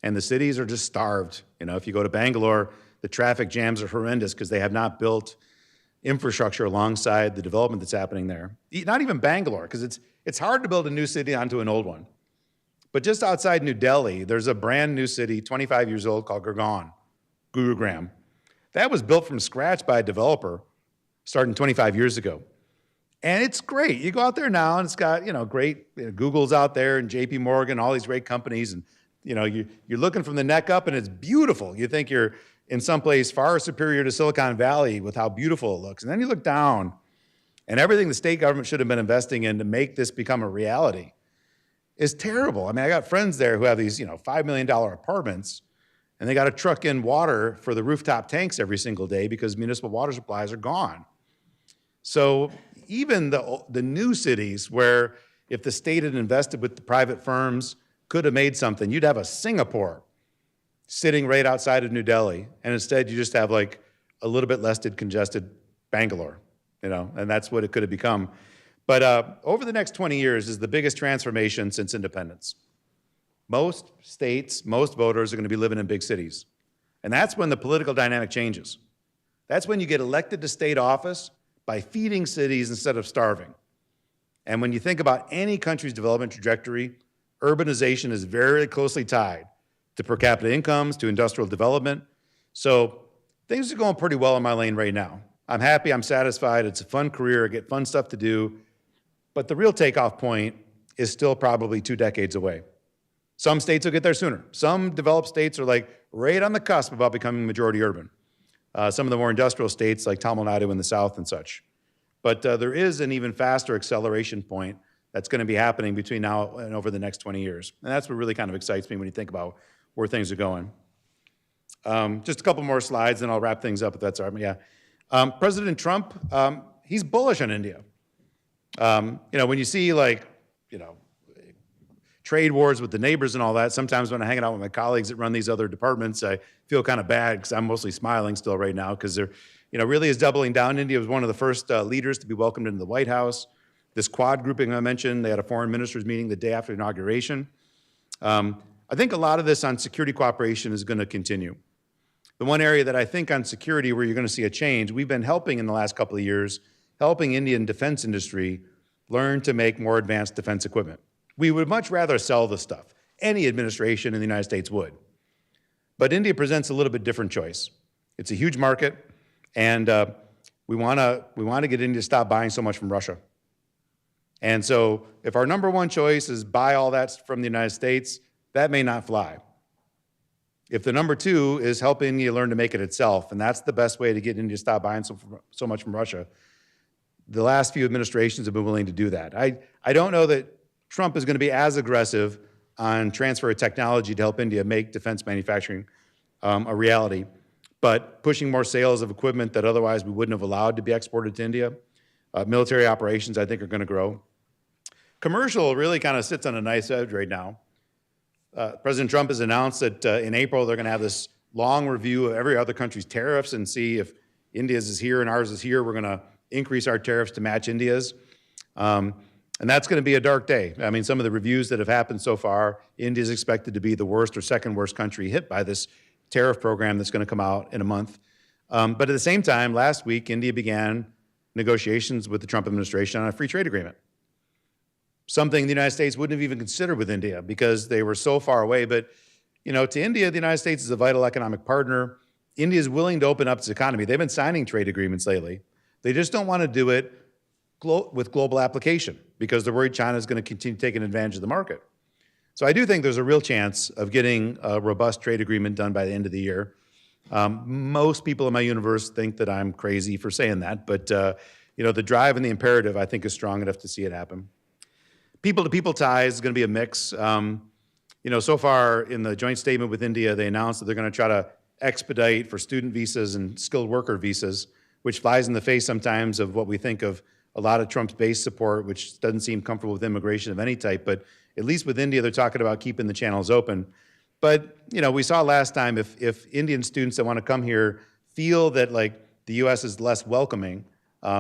and the cities are just starved. You know, if you go to Bangalore, the traffic jams are horrendous because they have not built infrastructure alongside the development that's happening there. Not even Bangalore, because it's hard to build a new city onto an old one. But just outside New Delhi, there's a brand new city, 25 years old, called Gurugram. That was built from scratch by a developer starting 25 years ago. And it's great. You go out there now and it's got, you know, great, Google's out there and JP Morgan, all these great companies. And, you know, you're looking from the neck up and it's beautiful. You think you're in some place far superior to Silicon Valley with how beautiful it looks. And then you look down and everything the state government should have been investing in to make this become a reality is terrible. I mean, I got friends there who have these, you know, $5 million apartments, and they got to truck in water for the rooftop tanks every single day because municipal water supplies are gone. So even the new cities where if the state had invested with the private firms, could have made something, you'd have a Singapore sitting right outside of New Delhi, and instead you just have like a little bit less congested Bangalore, you know, and that's what it could have become. But over the next 20 years is the biggest transformation since independence. Most states, most voters are going to be living in big cities. And that's when the political dynamic changes. That's when you get elected to state office by feeding cities instead of starving. And when you think about any country's development trajectory, urbanization is very closely tied to per capita incomes, to industrial development. So things are going pretty well in my lane right now. I'm happy, I'm satisfied, it's a fun career, I get fun stuff to do. But the real takeoff point is still probably 2 decades away. Some states will get there sooner. Some developed states are like right on the cusp about becoming majority urban. Some of the more industrial states like Tamil Nadu in the south and such. But there is an even faster acceleration point that's going to be happening between now and over the next 20 years. And that's what really kind of excites me when you think about where things are going. Just a couple more slides and I'll wrap things up if that's all right. Yeah. President Trump, he's bullish on India. You know, when you see like, you know, trade wars with the neighbors and all that, sometimes when I'm hanging out with my colleagues that run these other departments, I feel kind of bad because I'm mostly smiling still right now because they're, you know, really is doubling down. India was one of the first leaders to be welcomed into the White House. This Quad grouping I mentioned, they had a foreign ministers meeting the day after inauguration. I think a lot of this on security cooperation is going to continue. The one area that I think on security where you're going to see a change, we've been helping in the last couple of years, helping Indian defense industry learn to make more advanced defense equipment. We would much rather sell the stuff. Any administration in the United States would. But India presents a little bit different choice. It's a huge market, and we want to get India to stop buying so much from Russia. And so if our number one choice is buy all that from the United States, that may not fly. If the number two is help India learn to make it itself, and that's the best way to get India to stop buying so much from Russia, the last few administrations have been willing to do that. I don't know that Trump is going to be as aggressive on transfer of technology to help India make defense manufacturing a reality, but pushing more sales of equipment that otherwise we wouldn't have allowed to be exported to India. Military operations, I think, are going to grow. Commercial really kind of sits on a nice edge right now. President Trump has announced that in April they're going to have this long review of every other country's tariffs and see if India's is here and ours is here. We're going to increase our tariffs to match India's. And that's going to be a dark day. I mean, some of the reviews that have happened so far, India is expected to be the worst or second worst country hit by this tariff program that's going to come out in a month. But at the same time, last week, India began negotiations with the Trump administration on a free trade agreement. Something the United States wouldn't have even considered with India because they were so far away. But, you know, to India, the United States is a vital economic partner. India is willing to open up its economy. They've been signing trade agreements lately. They just don't want to do it with global application because they're worried China is going to continue taking advantage of the market. So I do think there's a real chance of getting a robust trade agreement done by the end of the year. Most people in my universe think that I'm crazy for saying that, but you know, the drive and the imperative I think is strong enough to see it happen. People-to-people ties is going to be a mix. You know, so far in the joint statement with India, they announced that they're going to try to expedite for student visas and skilled worker visas, which flies in the face sometimes of what we think of a lot of Trump's base support, which doesn't seem comfortable with immigration of any type. But at least with India, they're talking about keeping the channels open. But, you know, we saw last time if Indian students that want to come here feel that, like, the U.S. is less welcoming,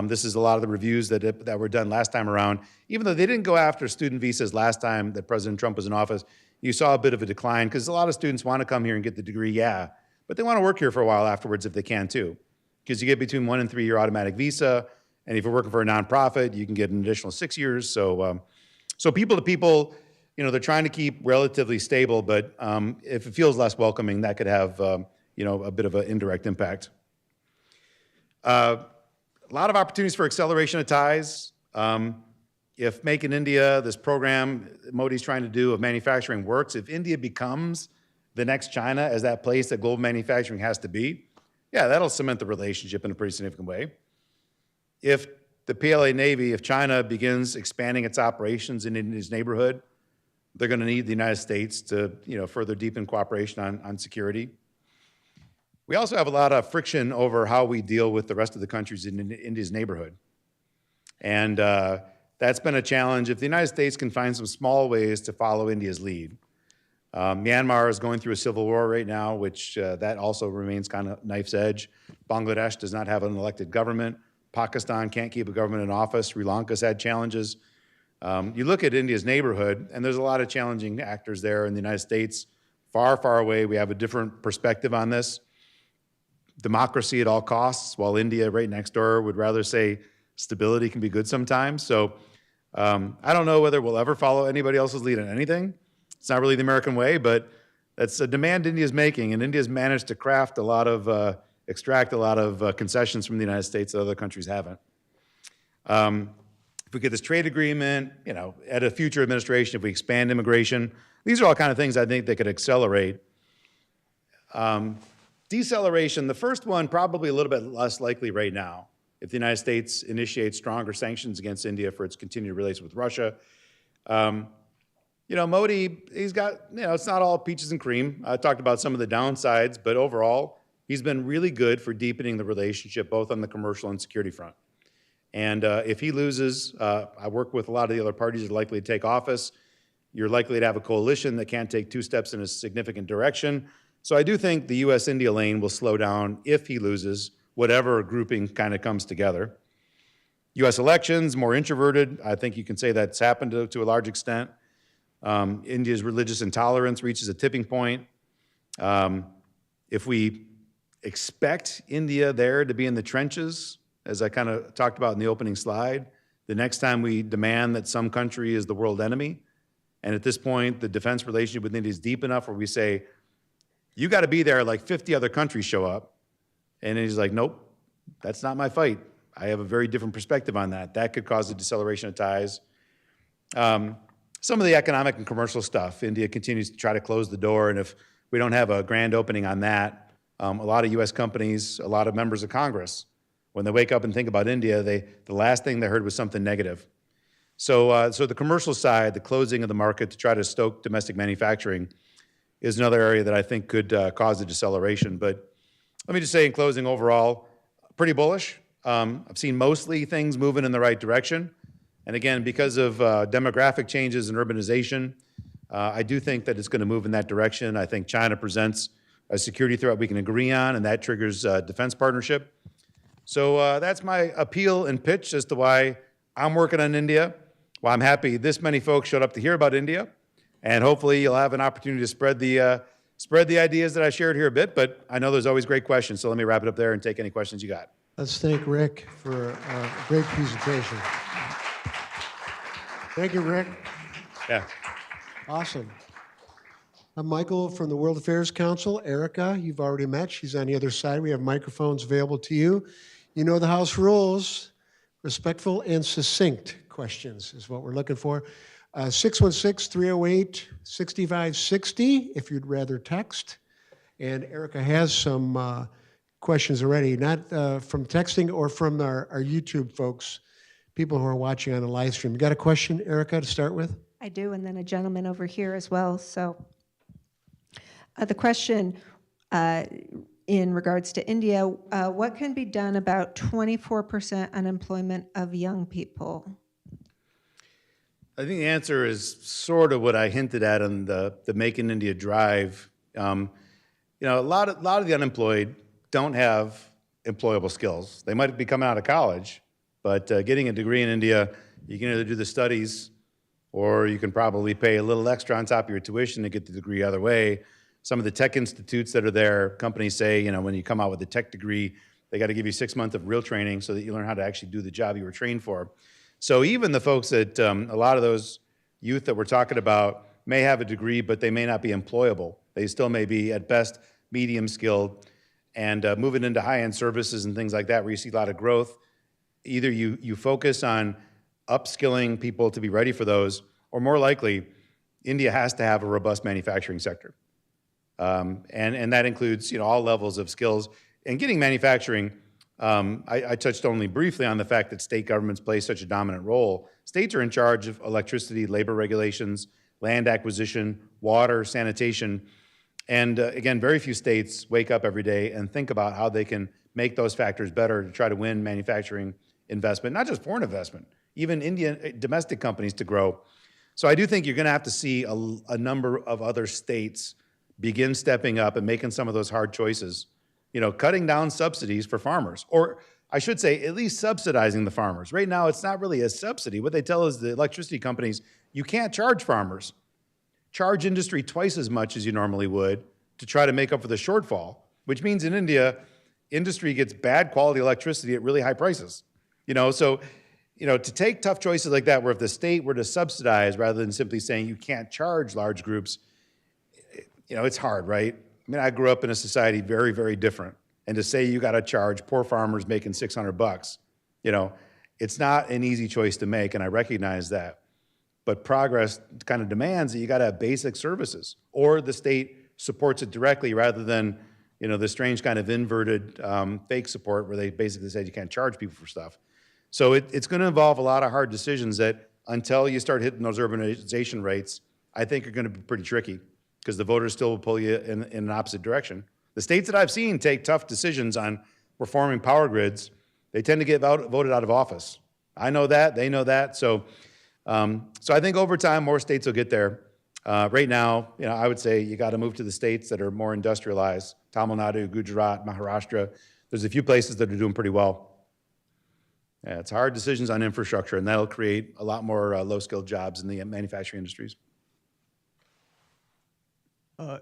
this is a lot of the reviews that were done last time around. Even though they didn't go after student visas last time that President Trump was in office, you saw a bit of a decline because a lot of students want to come here and get the degree, yeah, but they want to work here for a while afterwards if they can too. Because you get between 1 and 3 year automatic visa, and if you're working for a nonprofit, you can get an additional 6 years. So, so people to people, you know, they're trying to keep relatively stable, but if it feels less welcoming, that could have, you know, a bit of an indirect impact. A lot of opportunities for acceleration of ties. If Make in India, this program Modi's trying to do of manufacturing works, if India becomes the next China as that place that global manufacturing has to be, yeah, that'll cement the relationship in a pretty significant way. If the PLA Navy, if China begins expanding its operations in India's neighborhood, they're going to need the United States to, you know, further deepen cooperation on security. We also have a lot of friction over how we deal with the rest of the countries in India's neighborhood. And that's been a challenge. If the United States can find some small ways to follow India's lead. Myanmar is going through a civil war right now, which that also remains kind of knife's edge. Bangladesh does not have an elected government. Pakistan can't keep a government in office. Sri Lanka's had challenges. You look at India's neighborhood, and there's a lot of challenging actors there. In the United States, far, far away, we have a different perspective on this. Democracy at all costs, while India, right next door, would rather say stability can be good sometimes. So I don't know whether we'll ever follow anybody else's lead on anything. It's not really the American way, but that's a demand India's making, and India's managed to craft a lot of, extract a lot of concessions from the United States that other countries haven't. If we get this trade agreement, you know, at a future administration, if we expand immigration, these are all kind of things I think that could accelerate. Deceleration, the first one probably a little bit less likely right now. If the United States initiates stronger sanctions against India for its continued relations with Russia. You know, Modi, he's got, you know, it's not all peaches and cream. I talked about some of the downsides, but overall, he's been really good for deepening the relationship, both on the commercial and security front. And if he loses, I work with a lot of the other parties that are likely to take office. You're likely to have a coalition that can't take 2 steps in a significant direction. So I do think the U.S.-India lane will slow down if he loses, whatever grouping kind of comes together. U.S. elections, more introverted. I think you can say that's happened to a large extent. India's religious intolerance reaches a tipping point. If we expect India there to be in the trenches, as I kind of talked about in the opening slide, the next time we demand that some country is the world enemy, And at this point, the defense relationship with India is deep enough where we say, you got to be there like 50 other countries show up. And he's like, nope, that's not my fight. I have a very different perspective on that. That could cause a deceleration of ties. Some of the economic and commercial stuff, India continues to try to close the door, and if we don't have a grand opening on that, a lot of U.S. companies, a lot of members of Congress, when they wake up and think about India, the last thing they heard was something negative. So the commercial side, the closing of the market to try to stoke domestic manufacturing is another area that I think could cause a deceleration. But let me just say in closing, overall, pretty bullish. I've seen mostly things moving in the right direction. And again, because of demographic changes and urbanization, I do think that it's going to move in that direction. I think China presents a security threat we can agree on, and that triggers defense partnership. So that's my appeal and pitch as to why I'm working on India. Well, I'm happy this many folks showed up to hear about India, and hopefully you'll have an opportunity to spread the ideas that I shared here a bit, but I know there's always great questions, so let me wrap it up there and take any questions you got. Let's thank Rick for a great presentation. Thank you, Rick. Yeah. Awesome. I'm Michael from the World Affairs Council. Erica, you've already met. She's on the other side. We have microphones available to you. You know the House rules. Respectful and succinct questions is what we're looking for. 616-308-6560 if you'd rather text. And Erica has some questions already, not from texting or from our YouTube folks, people who are watching on a live stream. You got a question, Erica, to start with? I do, and then a gentleman over here as well. So the question in regards to India, what can be done about 24% unemployment of young people? I think the answer is sort of what I hinted at on the Make in India drive. A lot of the unemployed don't have employable skills. They might be coming out of college, but getting a degree in India, you can either do the studies or you can probably pay a little extra on top of your tuition to get the degree either way. Some of the tech institutes that are there, companies say, when you come out with a tech degree, they got to give you 6 months of real training so that you learn how to actually do the job you were trained for. So even the folks that, a lot of those youth that we're talking about may have a degree, but they may not be employable. They still may be, at best, medium skilled. And moving into high-end services and things like that where you see a lot of growth, either you focus on upskilling people to be ready for those, or more likely, India has to have a robust manufacturing sector. And that includes all levels of skills. And getting manufacturing, I touched only briefly on the fact that state governments play such a dominant role. States are in charge of electricity, labor regulations, land acquisition, water, sanitation. And again, very few states wake up every day and think about how they can make those factors better to try to win manufacturing investment, not just foreign investment, even Indian domestic companies to grow. So I do think you're going to have to see a number of other states begin stepping up and making some of those hard choices, cutting down subsidies for farmers, or I should say at least subsidizing the farmers. Right now, it's not really a subsidy. What they tell is the electricity companies, you can't charge farmers. Charge industry twice as much as you normally would to try to make up for the shortfall, which means in India, industry gets bad quality electricity at really high prices. So to take tough choices like that, where if the state were to subsidize rather than simply saying you can't charge large groups, it's hard, right? I mean, I grew up in a society very, very different. And to say you got to charge poor farmers making $600, it's not an easy choice to make, and I recognize that. But progress kind of demands that you got to have basic services, or the state supports it directly rather than, the strange kind of inverted fake support where they basically said you can't charge people for stuff. So it's going to involve a lot of hard decisions that, until you start hitting those urbanization rates, I think are going to be pretty tricky, because the voters still will pull you in an opposite direction. The states that I've seen take tough decisions on reforming power grids, they tend to get voted out of office. I know that, they know that. So I think over time, more states will get there. Right now, I would say you got to move to the states that are more industrialized, Tamil Nadu, Gujarat, Maharashtra. There's a few places that are doing pretty well. Yeah, it's hard decisions on infrastructure, and that'll create a lot more low-skilled jobs in the manufacturing industries.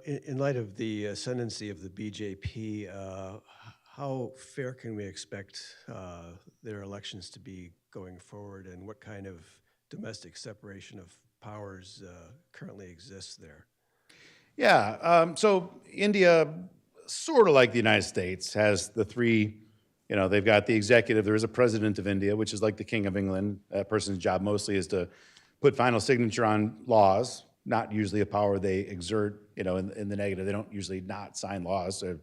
In light of the ascendancy of the BJP, how fair can we expect their elections to be going forward, and what kind of domestic separation of powers currently exist there? Yeah, so India, sort of like the United States, has the three, they've got the executive, there is a president of India, which is like the King of England. That person's job mostly is to put final signature on laws, not usually a power they exert, in the negative. They don't usually not sign laws. So,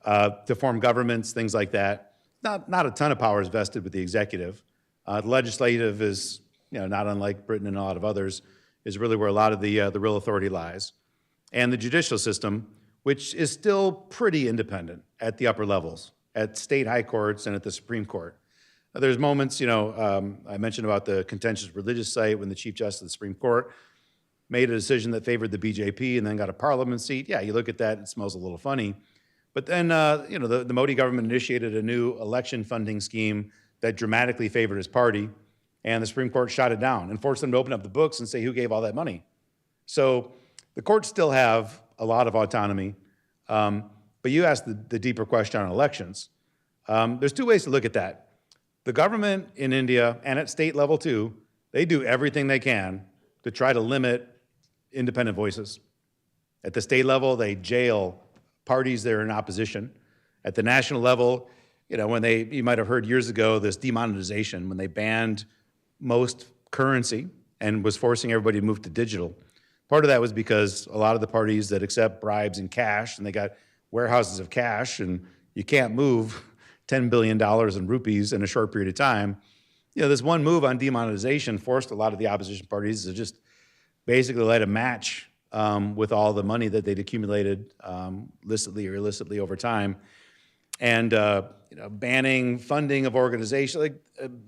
to form governments, things like that. Not a ton of power is vested with the executive. The legislative is, not unlike Britain and a lot of others, is really where a lot of the real authority lies. And the judicial system, which is still pretty independent at the upper levels, at state high courts and at the Supreme Court. There's moments, I mentioned about the contentious religious site when the Chief Justice of the Supreme Court made a decision that favored the BJP and then got a parliament seat. Yeah, you look at that, it smells a little funny. But then, the Modi government initiated a new election funding scheme that dramatically favored his party, and the Supreme Court shot it down and forced them to open up the books and say who gave all that money. So the courts still have a lot of autonomy, but you asked the deeper question on elections. There's two ways to look at that. The government in India, and at state level too, they do everything they can to try to limit independent voices. At the state level, they jail parties that are in opposition. At the national level, you might have heard years ago this demonetization, when they banned most currency and was forcing everybody to move to digital. Part of that was because a lot of the parties that accept bribes in cash, and they got warehouses of cash, and you can't move $10 billion in rupees in a short period of time. This one move on demonetization forced a lot of the opposition parties to just basically let a match with all the money that they'd accumulated licitly or illicitly over time. And banning funding of organizations, like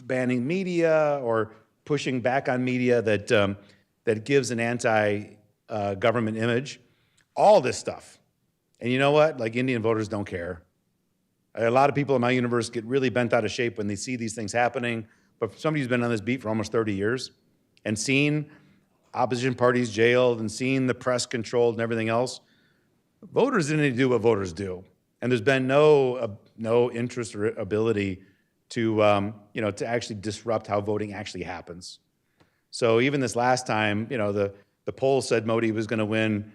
banning media or pushing back on media that gives an anti-government image, all this stuff. And you know what? Like, Indian voters don't care. A lot of people in my universe get really bent out of shape when they see these things happening. But for somebody who's been on this beat for almost 30 years and seen opposition parties jailed and seen the press controlled and everything else, voters didn't do what voters do. And there's been no interest or ability to actually disrupt how voting actually happens. So even this last time, the polls said Modi was going to win,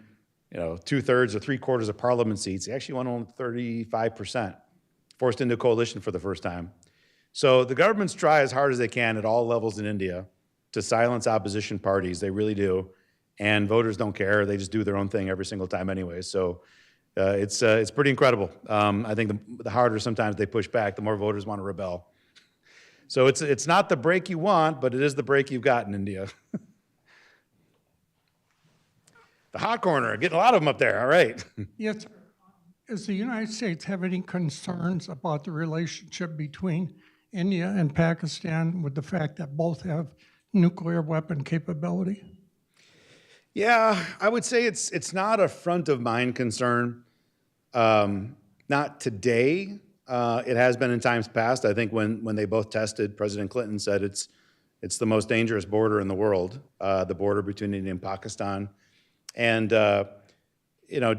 2/3 or 3/4 of parliament seats. He actually won only 35%, forced into a coalition for the first time. So the governments try as hard as they can at all levels in India to silence opposition parties. They really do. And voters don't care. They just do their own thing every single time anyway. So it's pretty incredible. I think the harder sometimes they push back, the more voters want to rebel. So it's not the break you want, but it is the break you've got in India. The hot corner, getting a lot of them up there. All right. Yes, sir. Does the United States have any concerns about the relationship between India and Pakistan with the fact that both have nuclear weapon capability? Yeah, I would say it's not a front of mind concern. Not today. It has been in times past. I think when they both tested, President Clinton said it's the most dangerous border in the world, the border between India and Pakistan. And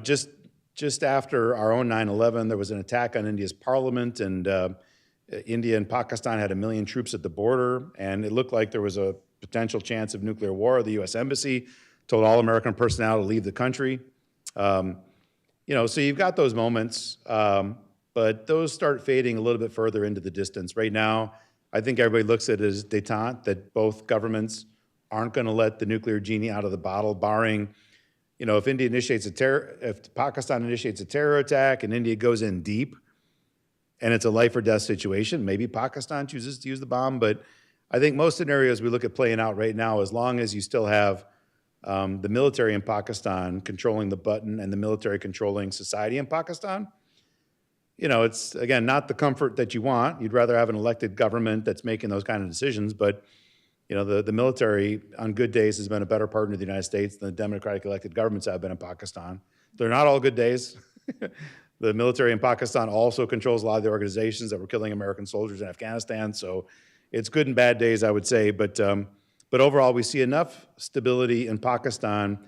just after our own 9/11, there was an attack on India's parliament, and India and Pakistan had 1 million troops at the border, and it looked like there was a potential chance of nuclear war. The U.S. Embassy told all American personnel to leave the country. So you've got those moments, but those start fading a little bit further into the distance. Right now, I think everybody looks at it as détente, that both governments aren't going to let the nuclear genie out of the bottle, barring, if Pakistan initiates a terror attack and India goes in deep, and it's a life or death situation, maybe Pakistan chooses to use the bomb. But I think most scenarios we look at playing out right now, as long as you still have the military in Pakistan controlling the button and the military controlling society in Pakistan, it's, again, not the comfort that you want. You'd rather have an elected government that's making those kind of decisions. But, the military on good days has been a better partner of the United States than the democratic elected governments have been in Pakistan. They're not all good days. The military in Pakistan also controls a lot of the organizations that were killing American soldiers in Afghanistan. So it's good and bad days, I would say. But overall, we see enough stability in Pakistan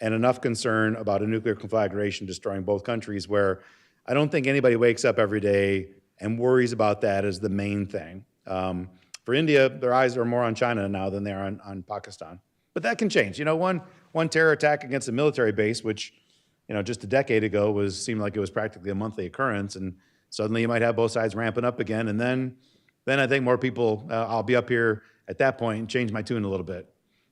and enough concern about a nuclear conflagration destroying both countries where I don't think anybody wakes up every day and worries about that as the main thing. For India, their eyes are more on China now than they are on Pakistan. But that can change. One terror attack against a military base, which, just a decade ago seemed like it was practically a monthly occurrence, and suddenly you might have both sides ramping up again, and then I think more people, I'll be up here at that point and change my tune a little bit.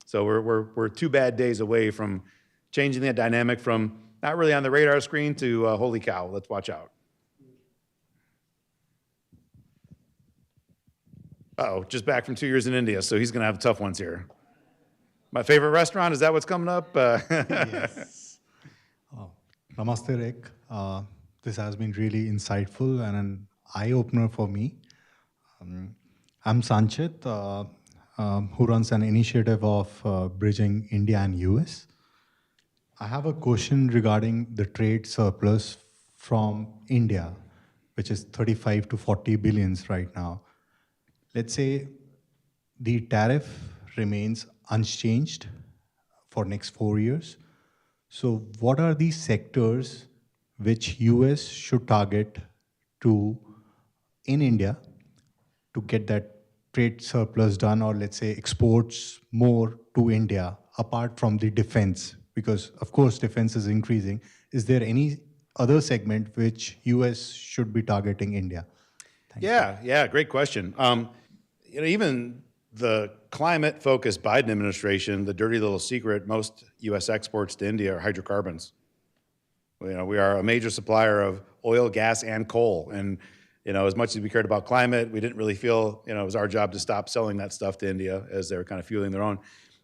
So we're 2 bad days away from changing that dynamic from not really on the radar screen to holy cow, let's watch out. Uh-oh, just back from 2 years in India, so he's going to have tough ones here. My favorite restaurant, is that what's coming up? Yes. Namaste, Rick. This has been really insightful and an eye-opener for me. I'm Sanchit, who runs an initiative of bridging India and US. I have a question regarding the trade surplus from India, which is 35 to 40 billions right now. Let's say the tariff remains unchanged for next 4 years. So what are the sectors which US should target in India to get that trade surplus done, or let's say exports more to India apart from the defense? Because of course defense is increasing. Is there any other segment which US should be targeting India? Thank you. Yeah, great question. Even the climate-focused Biden administration, the dirty little secret, most U.S. exports to India are hydrocarbons. We are a major supplier of oil, gas, and coal. And, as much as we cared about climate, we didn't really feel, it was our job to stop selling that stuff to India as they were kind of fueling their own.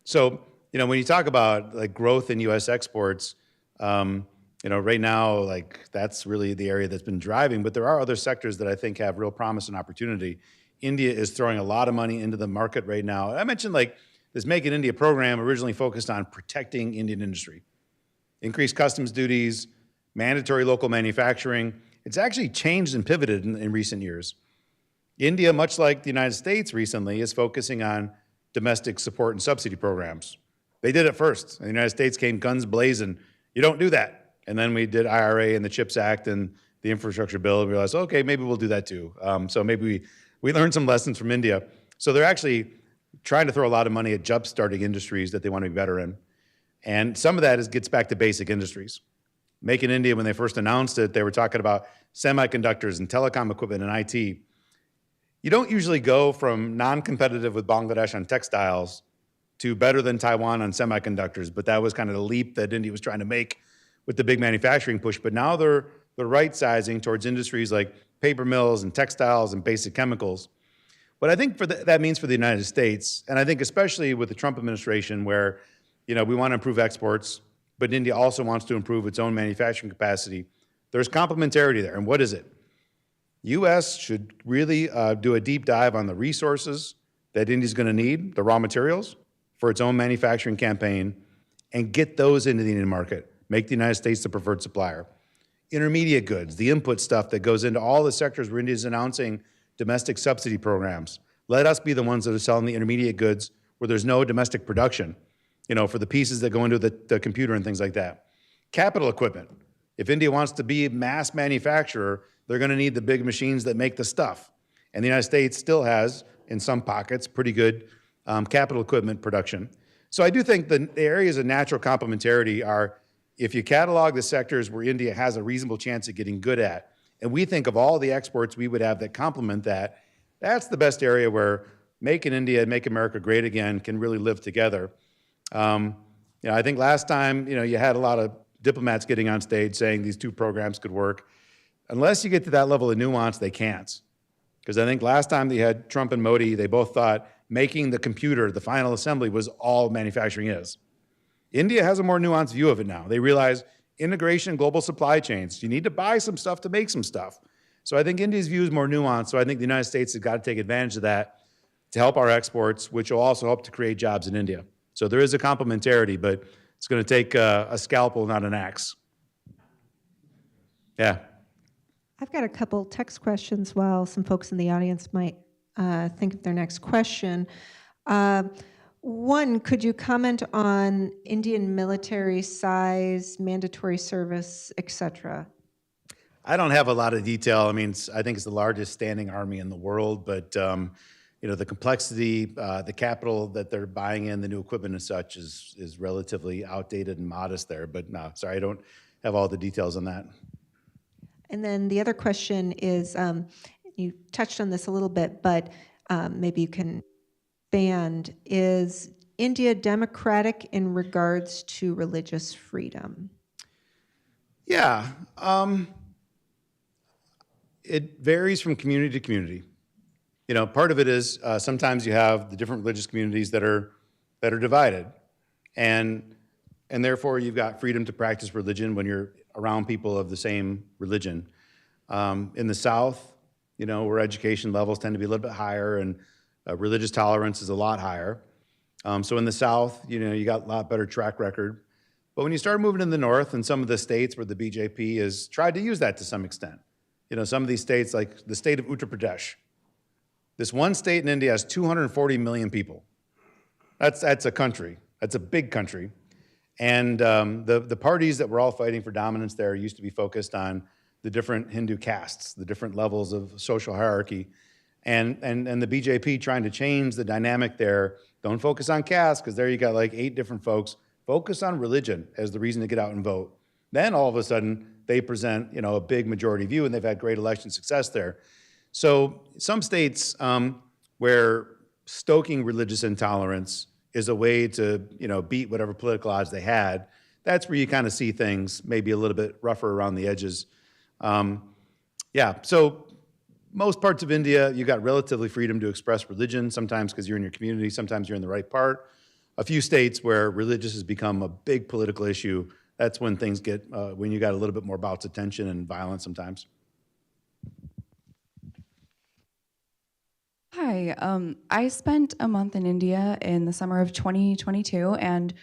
So, when you talk about like growth in U.S. exports, right now, like that's really the area that's been driving. But there are other sectors that I think have real promise and opportunity. India is throwing a lot of money into the market right now. I mentioned like this Make in India program originally focused on protecting Indian industry. Increased customs duties, mandatory local manufacturing. It's actually changed and pivoted in recent years. India, much like the United States recently, is focusing on domestic support and subsidy programs. They did it first. The United States came guns blazing. You don't do that. And then we did IRA and the CHIPS Act and the infrastructure bill and realized, okay, maybe we'll do that too. So maybe we learned some lessons from India. So they're actually trying to throw a lot of money at jump-starting industries that they want to be better in. And some of that gets back to basic industries. Make in India, when they first announced it, they were talking about semiconductors and telecom equipment and IT. You don't usually go from non-competitive with Bangladesh on textiles to better than Taiwan on semiconductors, but that was kind of the leap that India was trying to make with the big manufacturing push. But now they're right-sizing towards industries like paper mills and textiles and basic chemicals. What I think that means for the United States, and I think especially with the Trump administration where, we want to improve exports, but India also wants to improve its own manufacturing capacity, there's complementarity there. And what is it? U.S. should really do a deep dive on the resources that India's going to need, the raw materials, for its own manufacturing campaign, and get those into the Indian market. Make the United States the preferred supplier. Intermediate goods, the input stuff that goes into all the sectors where India is announcing domestic subsidy programs. Let us be the ones that are selling the intermediate goods where there's no domestic production, for the pieces that go into the computer and things like that. Capital equipment. If India wants to be a mass manufacturer, they're going to need the big machines that make the stuff. And the United States still has, in some pockets, pretty good capital equipment production. So I do think the areas of natural complementarity are, if you catalog the sectors where India has a reasonable chance of getting good at, and we think of all the exports we would have that complement that, that's the best area where Make in India and Make America Great Again can really live together. I think last time, you had a lot of diplomats getting on stage saying these two programs could work. Unless you get to that level of nuance, they can't. Because I think last time they had Trump and Modi, they both thought making the computer, the final assembly, was all manufacturing is. India has a more nuanced view of it now. They realize integration, global supply chains. You need to buy some stuff to make some stuff. So I think India's view is more nuanced. So I think the United States has got to take advantage of that to help our exports, which will also help to create jobs in India. So there is a complementarity, but it's going to take a scalpel, not an axe. Yeah. I've got a couple text questions while some folks in the audience might think of their next question. One, could you comment on Indian military size, mandatory service, et cetera? I don't have a lot of detail. I mean, I think it's the largest standing army in the world, but the complexity, the capital that they're buying in, the new equipment and such is relatively outdated and modest there. But no, sorry, I don't have all the details on that. And then the other question is, you touched on this a little bit, but maybe you can expand. Is India democratic in regards to religious freedom? Yeah, it varies from community to community. Part of it is sometimes you have the different religious communities that are divided, and therefore you've got freedom to practice religion when you're around people of the same religion. In the South, where education levels tend to be a little bit higher and religious tolerance is a lot higher. So in the South, you got a lot better track record. But when you start moving in the North and some of the states where the BJP has tried to use that to some extent, some of these states, like the state of Uttar Pradesh, this one state in India has 240 million people. That's a country. That's a big country. And the parties that were all fighting for dominance there used to be focused on the different Hindu castes, the different levels of social hierarchy. And the BJP trying to change the dynamic there. Don't focus on caste, because there you got like 8 different folks. Focus on religion as the reason to get out and vote. Then all of a sudden, they present a big majority view, and they've had great election success there. So some states where stoking religious intolerance is a way to beat whatever political odds they had, that's where you kind of see things maybe a little bit rougher around the edges. So most parts of India, you got relatively freedom to express religion, sometimes because you're in your community, sometimes you're in the right part. A few states where religious has become a big political issue, that's when things get, when you got a little bit more bouts of tension and violence sometimes. Hi, I spent a month in India in the summer of 2022, and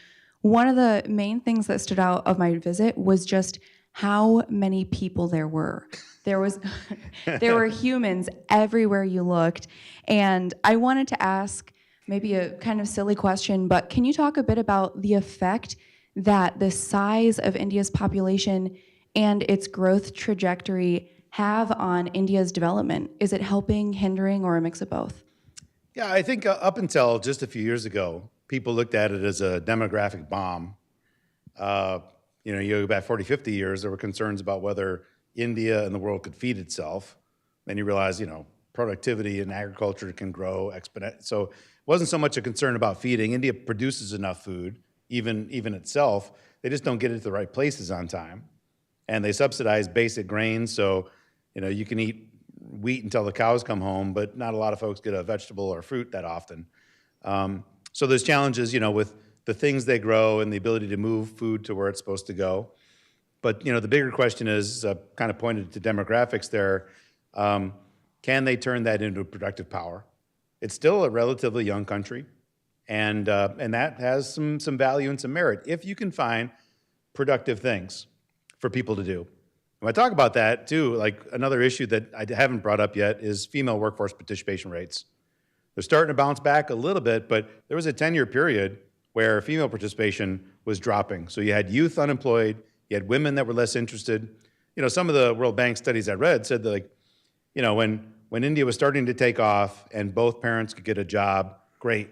one of the main things that stood out of my visit was just how many people there were. There were humans everywhere you looked, and I wanted to ask maybe a kind of silly question, but can you talk a bit about the effect that the size of India's population and its growth trajectory have on India's development? Is it helping, hindering, or a mix of both? Yeah, I think up until just a few years ago, people looked at it as a demographic bomb. You go back 40, 50 years, there were concerns about whether India and the world could feed itself. Then you realize, productivity and agriculture can grow exponentially. So it wasn't so much a concern about feeding. India produces enough food, even itself. They just don't get it to the right places on time. And they subsidize basic grains, so you can eat wheat until the cows come home, but not a lot of folks get a vegetable or fruit that often. So there's challenges, with the things they grow and the ability to move food to where it's supposed to go. But the bigger question is, kind of pointed to demographics there, can they turn that into productive power? It's still a relatively young country, and that has some value and some merit if you can find productive things for people to do. When I talk about that too, like another issue that I haven't brought up yet is female workforce participation rates. They're starting to bounce back a little bit, but there was a 10-year period where female participation was dropping. So you had youth unemployed, you had women that were less interested. Some of the World Bank studies I read said that, when India was starting to take off and both parents could get a job, great.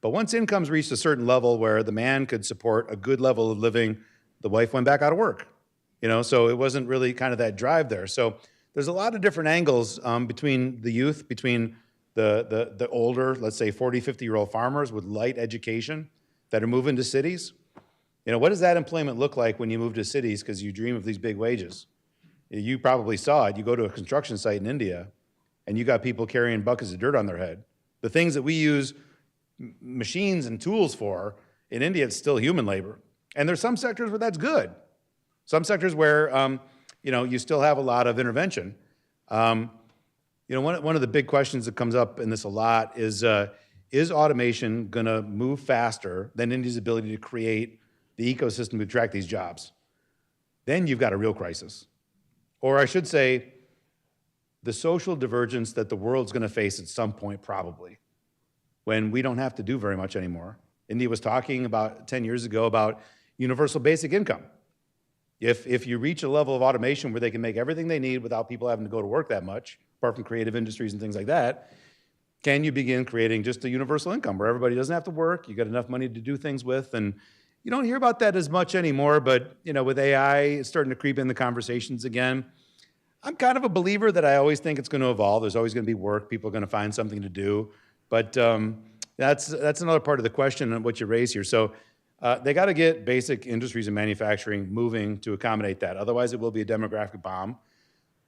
But once incomes reached a certain level where the man could support a good level of living, the wife went back out of work. So it wasn't really kind of that drive there. So there's a lot of different angles between the youth, between the older, let's say 40, 50-year-old farmers with light education that are moving to cities. What does that employment look like when you move to cities because you dream of these big wages? You probably saw it. You go to a construction site in India, and you got people carrying buckets of dirt on their head. The things that we use machines and tools for, in India, it's still human labor. And there's some sectors where that's good. Some sectors where, you still have a lot of intervention. One of the big questions that comes up in this a lot is automation going to move faster than India's ability to create the ecosystem to attract these jobs? Then you've got a real crisis. Or I should say, the social divergence that the world's going to face at some point, probably, when we don't have to do very much anymore. India was talking about 10 years ago about universal basic income. If you reach a level of automation where they can make everything they need without people having to go to work that much, apart from creative industries and things like that, can you begin creating just a universal income where everybody doesn't have to work, you got enough money to do things with, and you don't hear about that as much anymore, but with AI, it's starting to creep in the conversations again. I'm kind of a believer that I always think it's going to evolve. There's always going to be work. People are going to find something to do. But that's another part of the question and what you raise here. So they got to get basic industries and manufacturing moving to accommodate that. Otherwise, it will be a demographic bomb.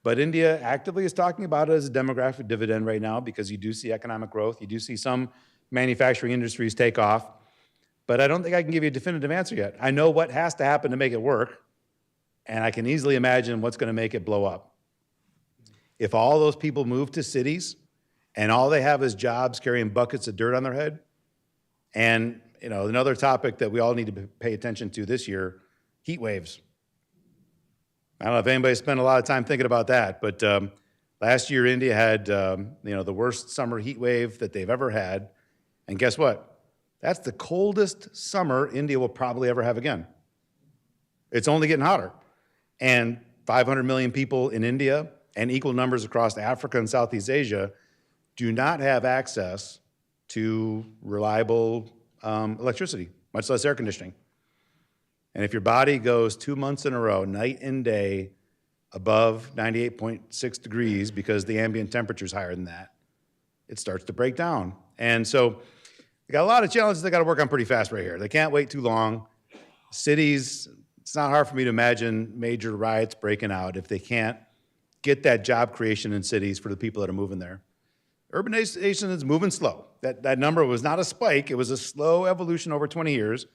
But India actively is talking about it as a demographic dividend right now because you do see economic growth. You do see some manufacturing industries take off. But I don't think I can give you a definitive answer yet. I know what has to happen to make it work, and I can easily imagine what's going to make it blow up. If all those people move to cities and all they have is jobs carrying buckets of dirt on their head, and another topic that we all need to pay attention to this year, heat waves. I don't know if anybody spent a lot of time thinking about that, but last year India had the worst summer heat wave that they've ever had, and guess what? That's the coldest summer India will probably ever have again. It's only getting hotter, and 500 million people in India and equal numbers across Africa and Southeast Asia do not have access to reliable electricity, much less air conditioning. And if your body goes 2 months in a row, night and day, above 98.6 degrees because the ambient temperature is higher than that, it starts to break down. And so they got a lot of challenges they got to work on pretty fast right here. They can't wait too long. Cities, it's not hard for me to imagine major riots breaking out if they can't get that job creation in cities for the people that are moving there. Urbanization is moving slow. That number was not a spike. It was a slow evolution over 20 years,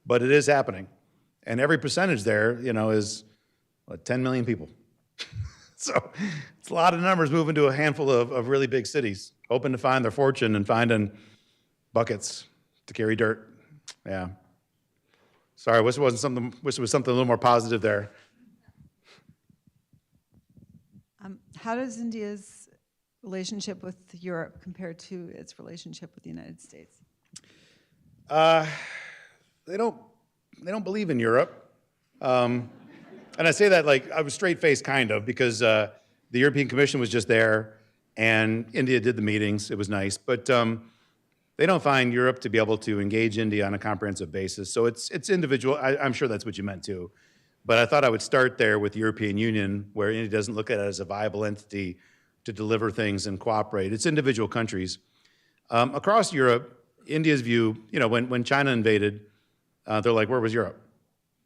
but it is happening. And every percentage there, is 10 million people. So it's a lot of numbers moving to a handful of really big cities, hoping to find their fortune and finding buckets to carry dirt. Yeah. Sorry, wish it was something a little more positive there. How does India's relationship with Europe compare to its relationship with the United States? They don't believe in Europe. And I say that like I was straight-faced kind of because the European Commission was just there and India did the meetings. It was nice. But they don't find Europe to be able to engage India on a comprehensive basis. So it's individual. I'm sure that's what you meant too. But I thought I would start there with the European Union, where India doesn't look at it as a viable entity to deliver things and cooperate. It's individual countries. Across Europe, India's view, when China invaded, they're like, where was Europe?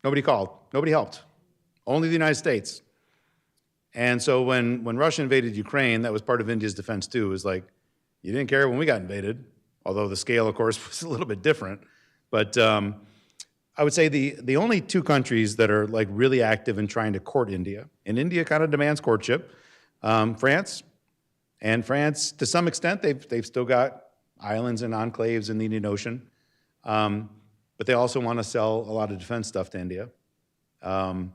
Nobody called. Nobody helped. Only the United States. And so when Russia invaded Ukraine, that was part of India's defense too. It was like, you didn't care when we got invaded, although the scale, of course, was a little bit different. But I would say the only two countries that are like really active in trying to court India, and India kind of demands courtship, France. And France, to some extent, they've still got islands and enclaves in the Indian Ocean. But they also want to sell a lot of defense stuff to India. And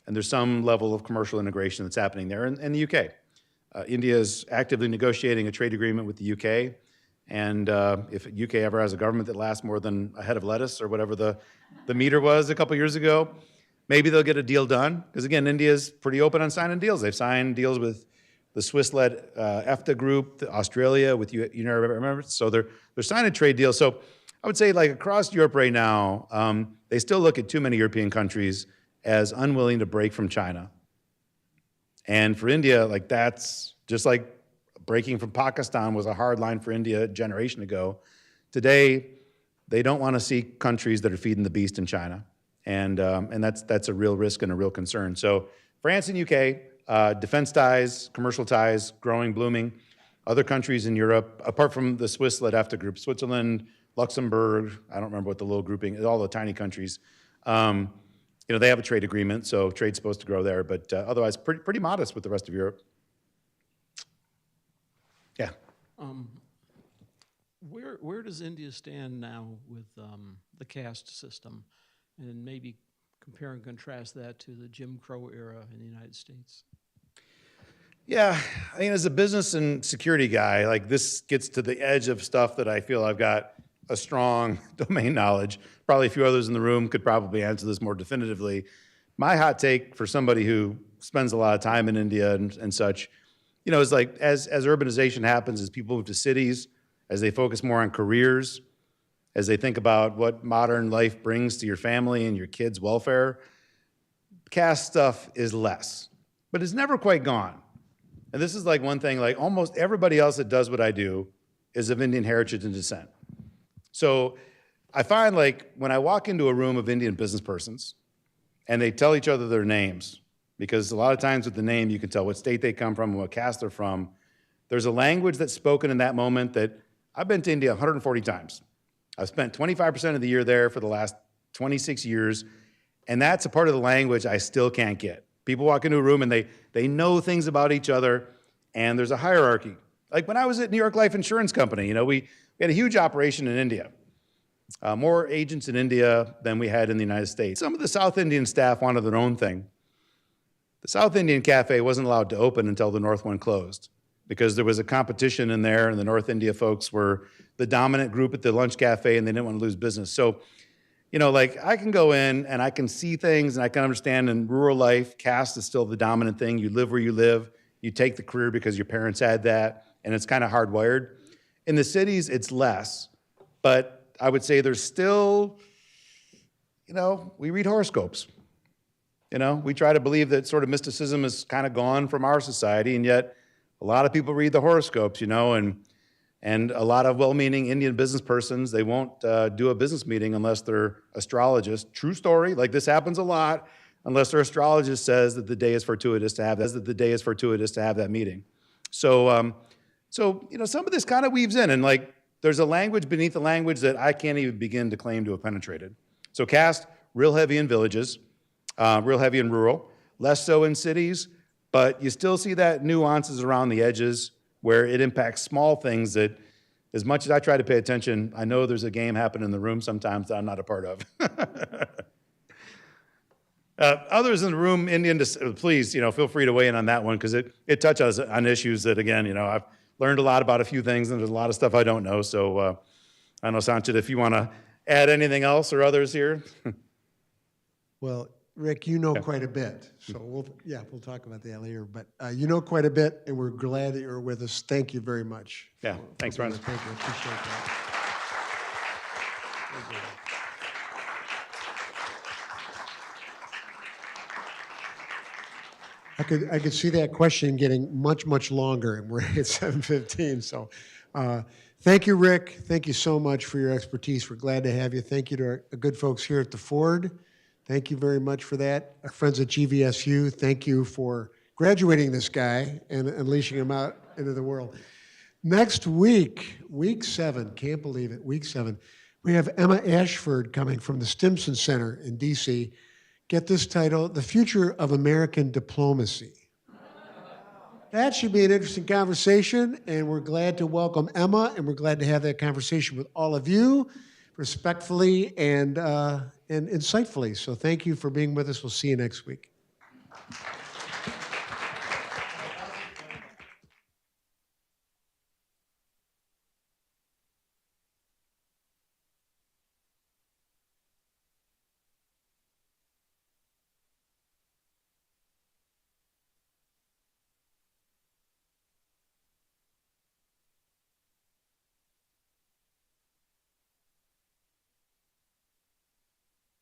there's some level of commercial integration that's happening there. And the UK. India is actively negotiating a trade agreement with the UK. And if UK ever has a government that lasts more than a head of lettuce or whatever the meter was a couple years ago, maybe they'll get a deal done. Because again, India's pretty open on signing deals. They've signed deals with the Swiss-led EFTA group, Australia with United Arab Emirates. So they're signing trade deals. So I would say like across Europe right now, they still look at too many European countries as unwilling to break from China. And for India, like that's just like breaking from Pakistan was a hard line for India a generation ago. Today, they don't want to see countries that are feeding the beast in China. And that's a real risk and a real concern. So France and UK, defense ties, commercial ties, growing, blooming. Other countries in Europe, apart from the Swiss-led EFTA group, Switzerland, Luxembourg, I don't remember what the little grouping, all the tiny countries, they have a trade agreement, so trade's supposed to grow there, but otherwise pretty modest with the rest of Europe. Yeah. Where does India stand now with the caste system, and maybe compare and contrast that to the Jim Crow era in the United States? Yeah, I mean, as a business and security guy, like this gets to the edge of stuff that I feel I've got a strong domain knowledge. Probably a few others in the room could probably answer this more definitively. My hot take for somebody who spends a lot of time in India and such, is like as urbanization happens, as people move to cities, as they focus more on careers, as they think about what modern life brings to your family and your kids' welfare, caste stuff is less, but it's never quite gone. And this is like one thing, like almost everybody else that does what I do is of Indian heritage and descent. So I find like when I walk into a room of Indian business persons and they tell each other their names, because a lot of times with the name you can tell what state they come from and what caste they're from, there's a language that's spoken in that moment that I've been to India 140 times. I've spent 25% of the year there for the last 26 years, and that's a part of the language I still can't get. People walk into a room and they know things about each other, and there's a hierarchy. Like when I was at New York Life Insurance Company, we had a huge operation in India. More agents in India than we had in the United States. Some of the South Indian staff wanted their own thing. The South Indian Cafe wasn't allowed to open until the North one closed because there was a competition in there, and the North India folks were the dominant group at the lunch cafe, and they didn't want to lose business. So, like I can go in and I can see things and I can understand in rural life, caste is still the dominant thing. You live where you live. You take the career because your parents had that, and it's kind of hardwired. In the cities, it's less, but I would say there's still, we read horoscopes. We try to believe that sort of mysticism is kind of gone from our society, and yet a lot of people read the horoscopes, and a lot of well-meaning Indian business persons, they won't do a business meeting unless they're astrologists. True story, like this happens a lot, unless their astrologist says that the day is fortuitous to have that meeting. So, some of this kind of weaves in, and like there's a language beneath the language that I can't even begin to claim to have penetrated. So caste, real heavy in villages, real heavy in rural, less so in cities, but you still see that nuances around the edges where it impacts small things that, as much as I try to pay attention, I know there's a game happening in the room sometimes that I'm not a part of. Others in the room, Indian, please, feel free to weigh in on that one because it touches on issues that, again, I've learned a lot about a few things and there's a lot of stuff I don't know. So I don't know, Sanchit, if you want to add anything else or others here. Well, Rick, you know quite a bit, so we'll talk about that later. But you know quite a bit, and we're glad that you're with us. Thank you very much. Yeah, thanks, Ron. Thank you, appreciate that. I could see that question getting much longer, and we're at 7:15. So, thank you, Rick. Thank you so much for your expertise. We're glad to have you. Thank you to our good folks here at the Ford. Thank you very much for that. Our friends at GVSU, thank you for graduating this guy and unleashing him out into the world. Next week, week 7, can't believe it, week 7, we have Emma Ashford coming from the Stimson Center in DC. Get this title, The Future of American Diplomacy. That should be an interesting conversation, and we're glad to welcome Emma, and we're glad to have that conversation with all of you, respectfully and insightfully. So thank you for being with us. We'll see you next week.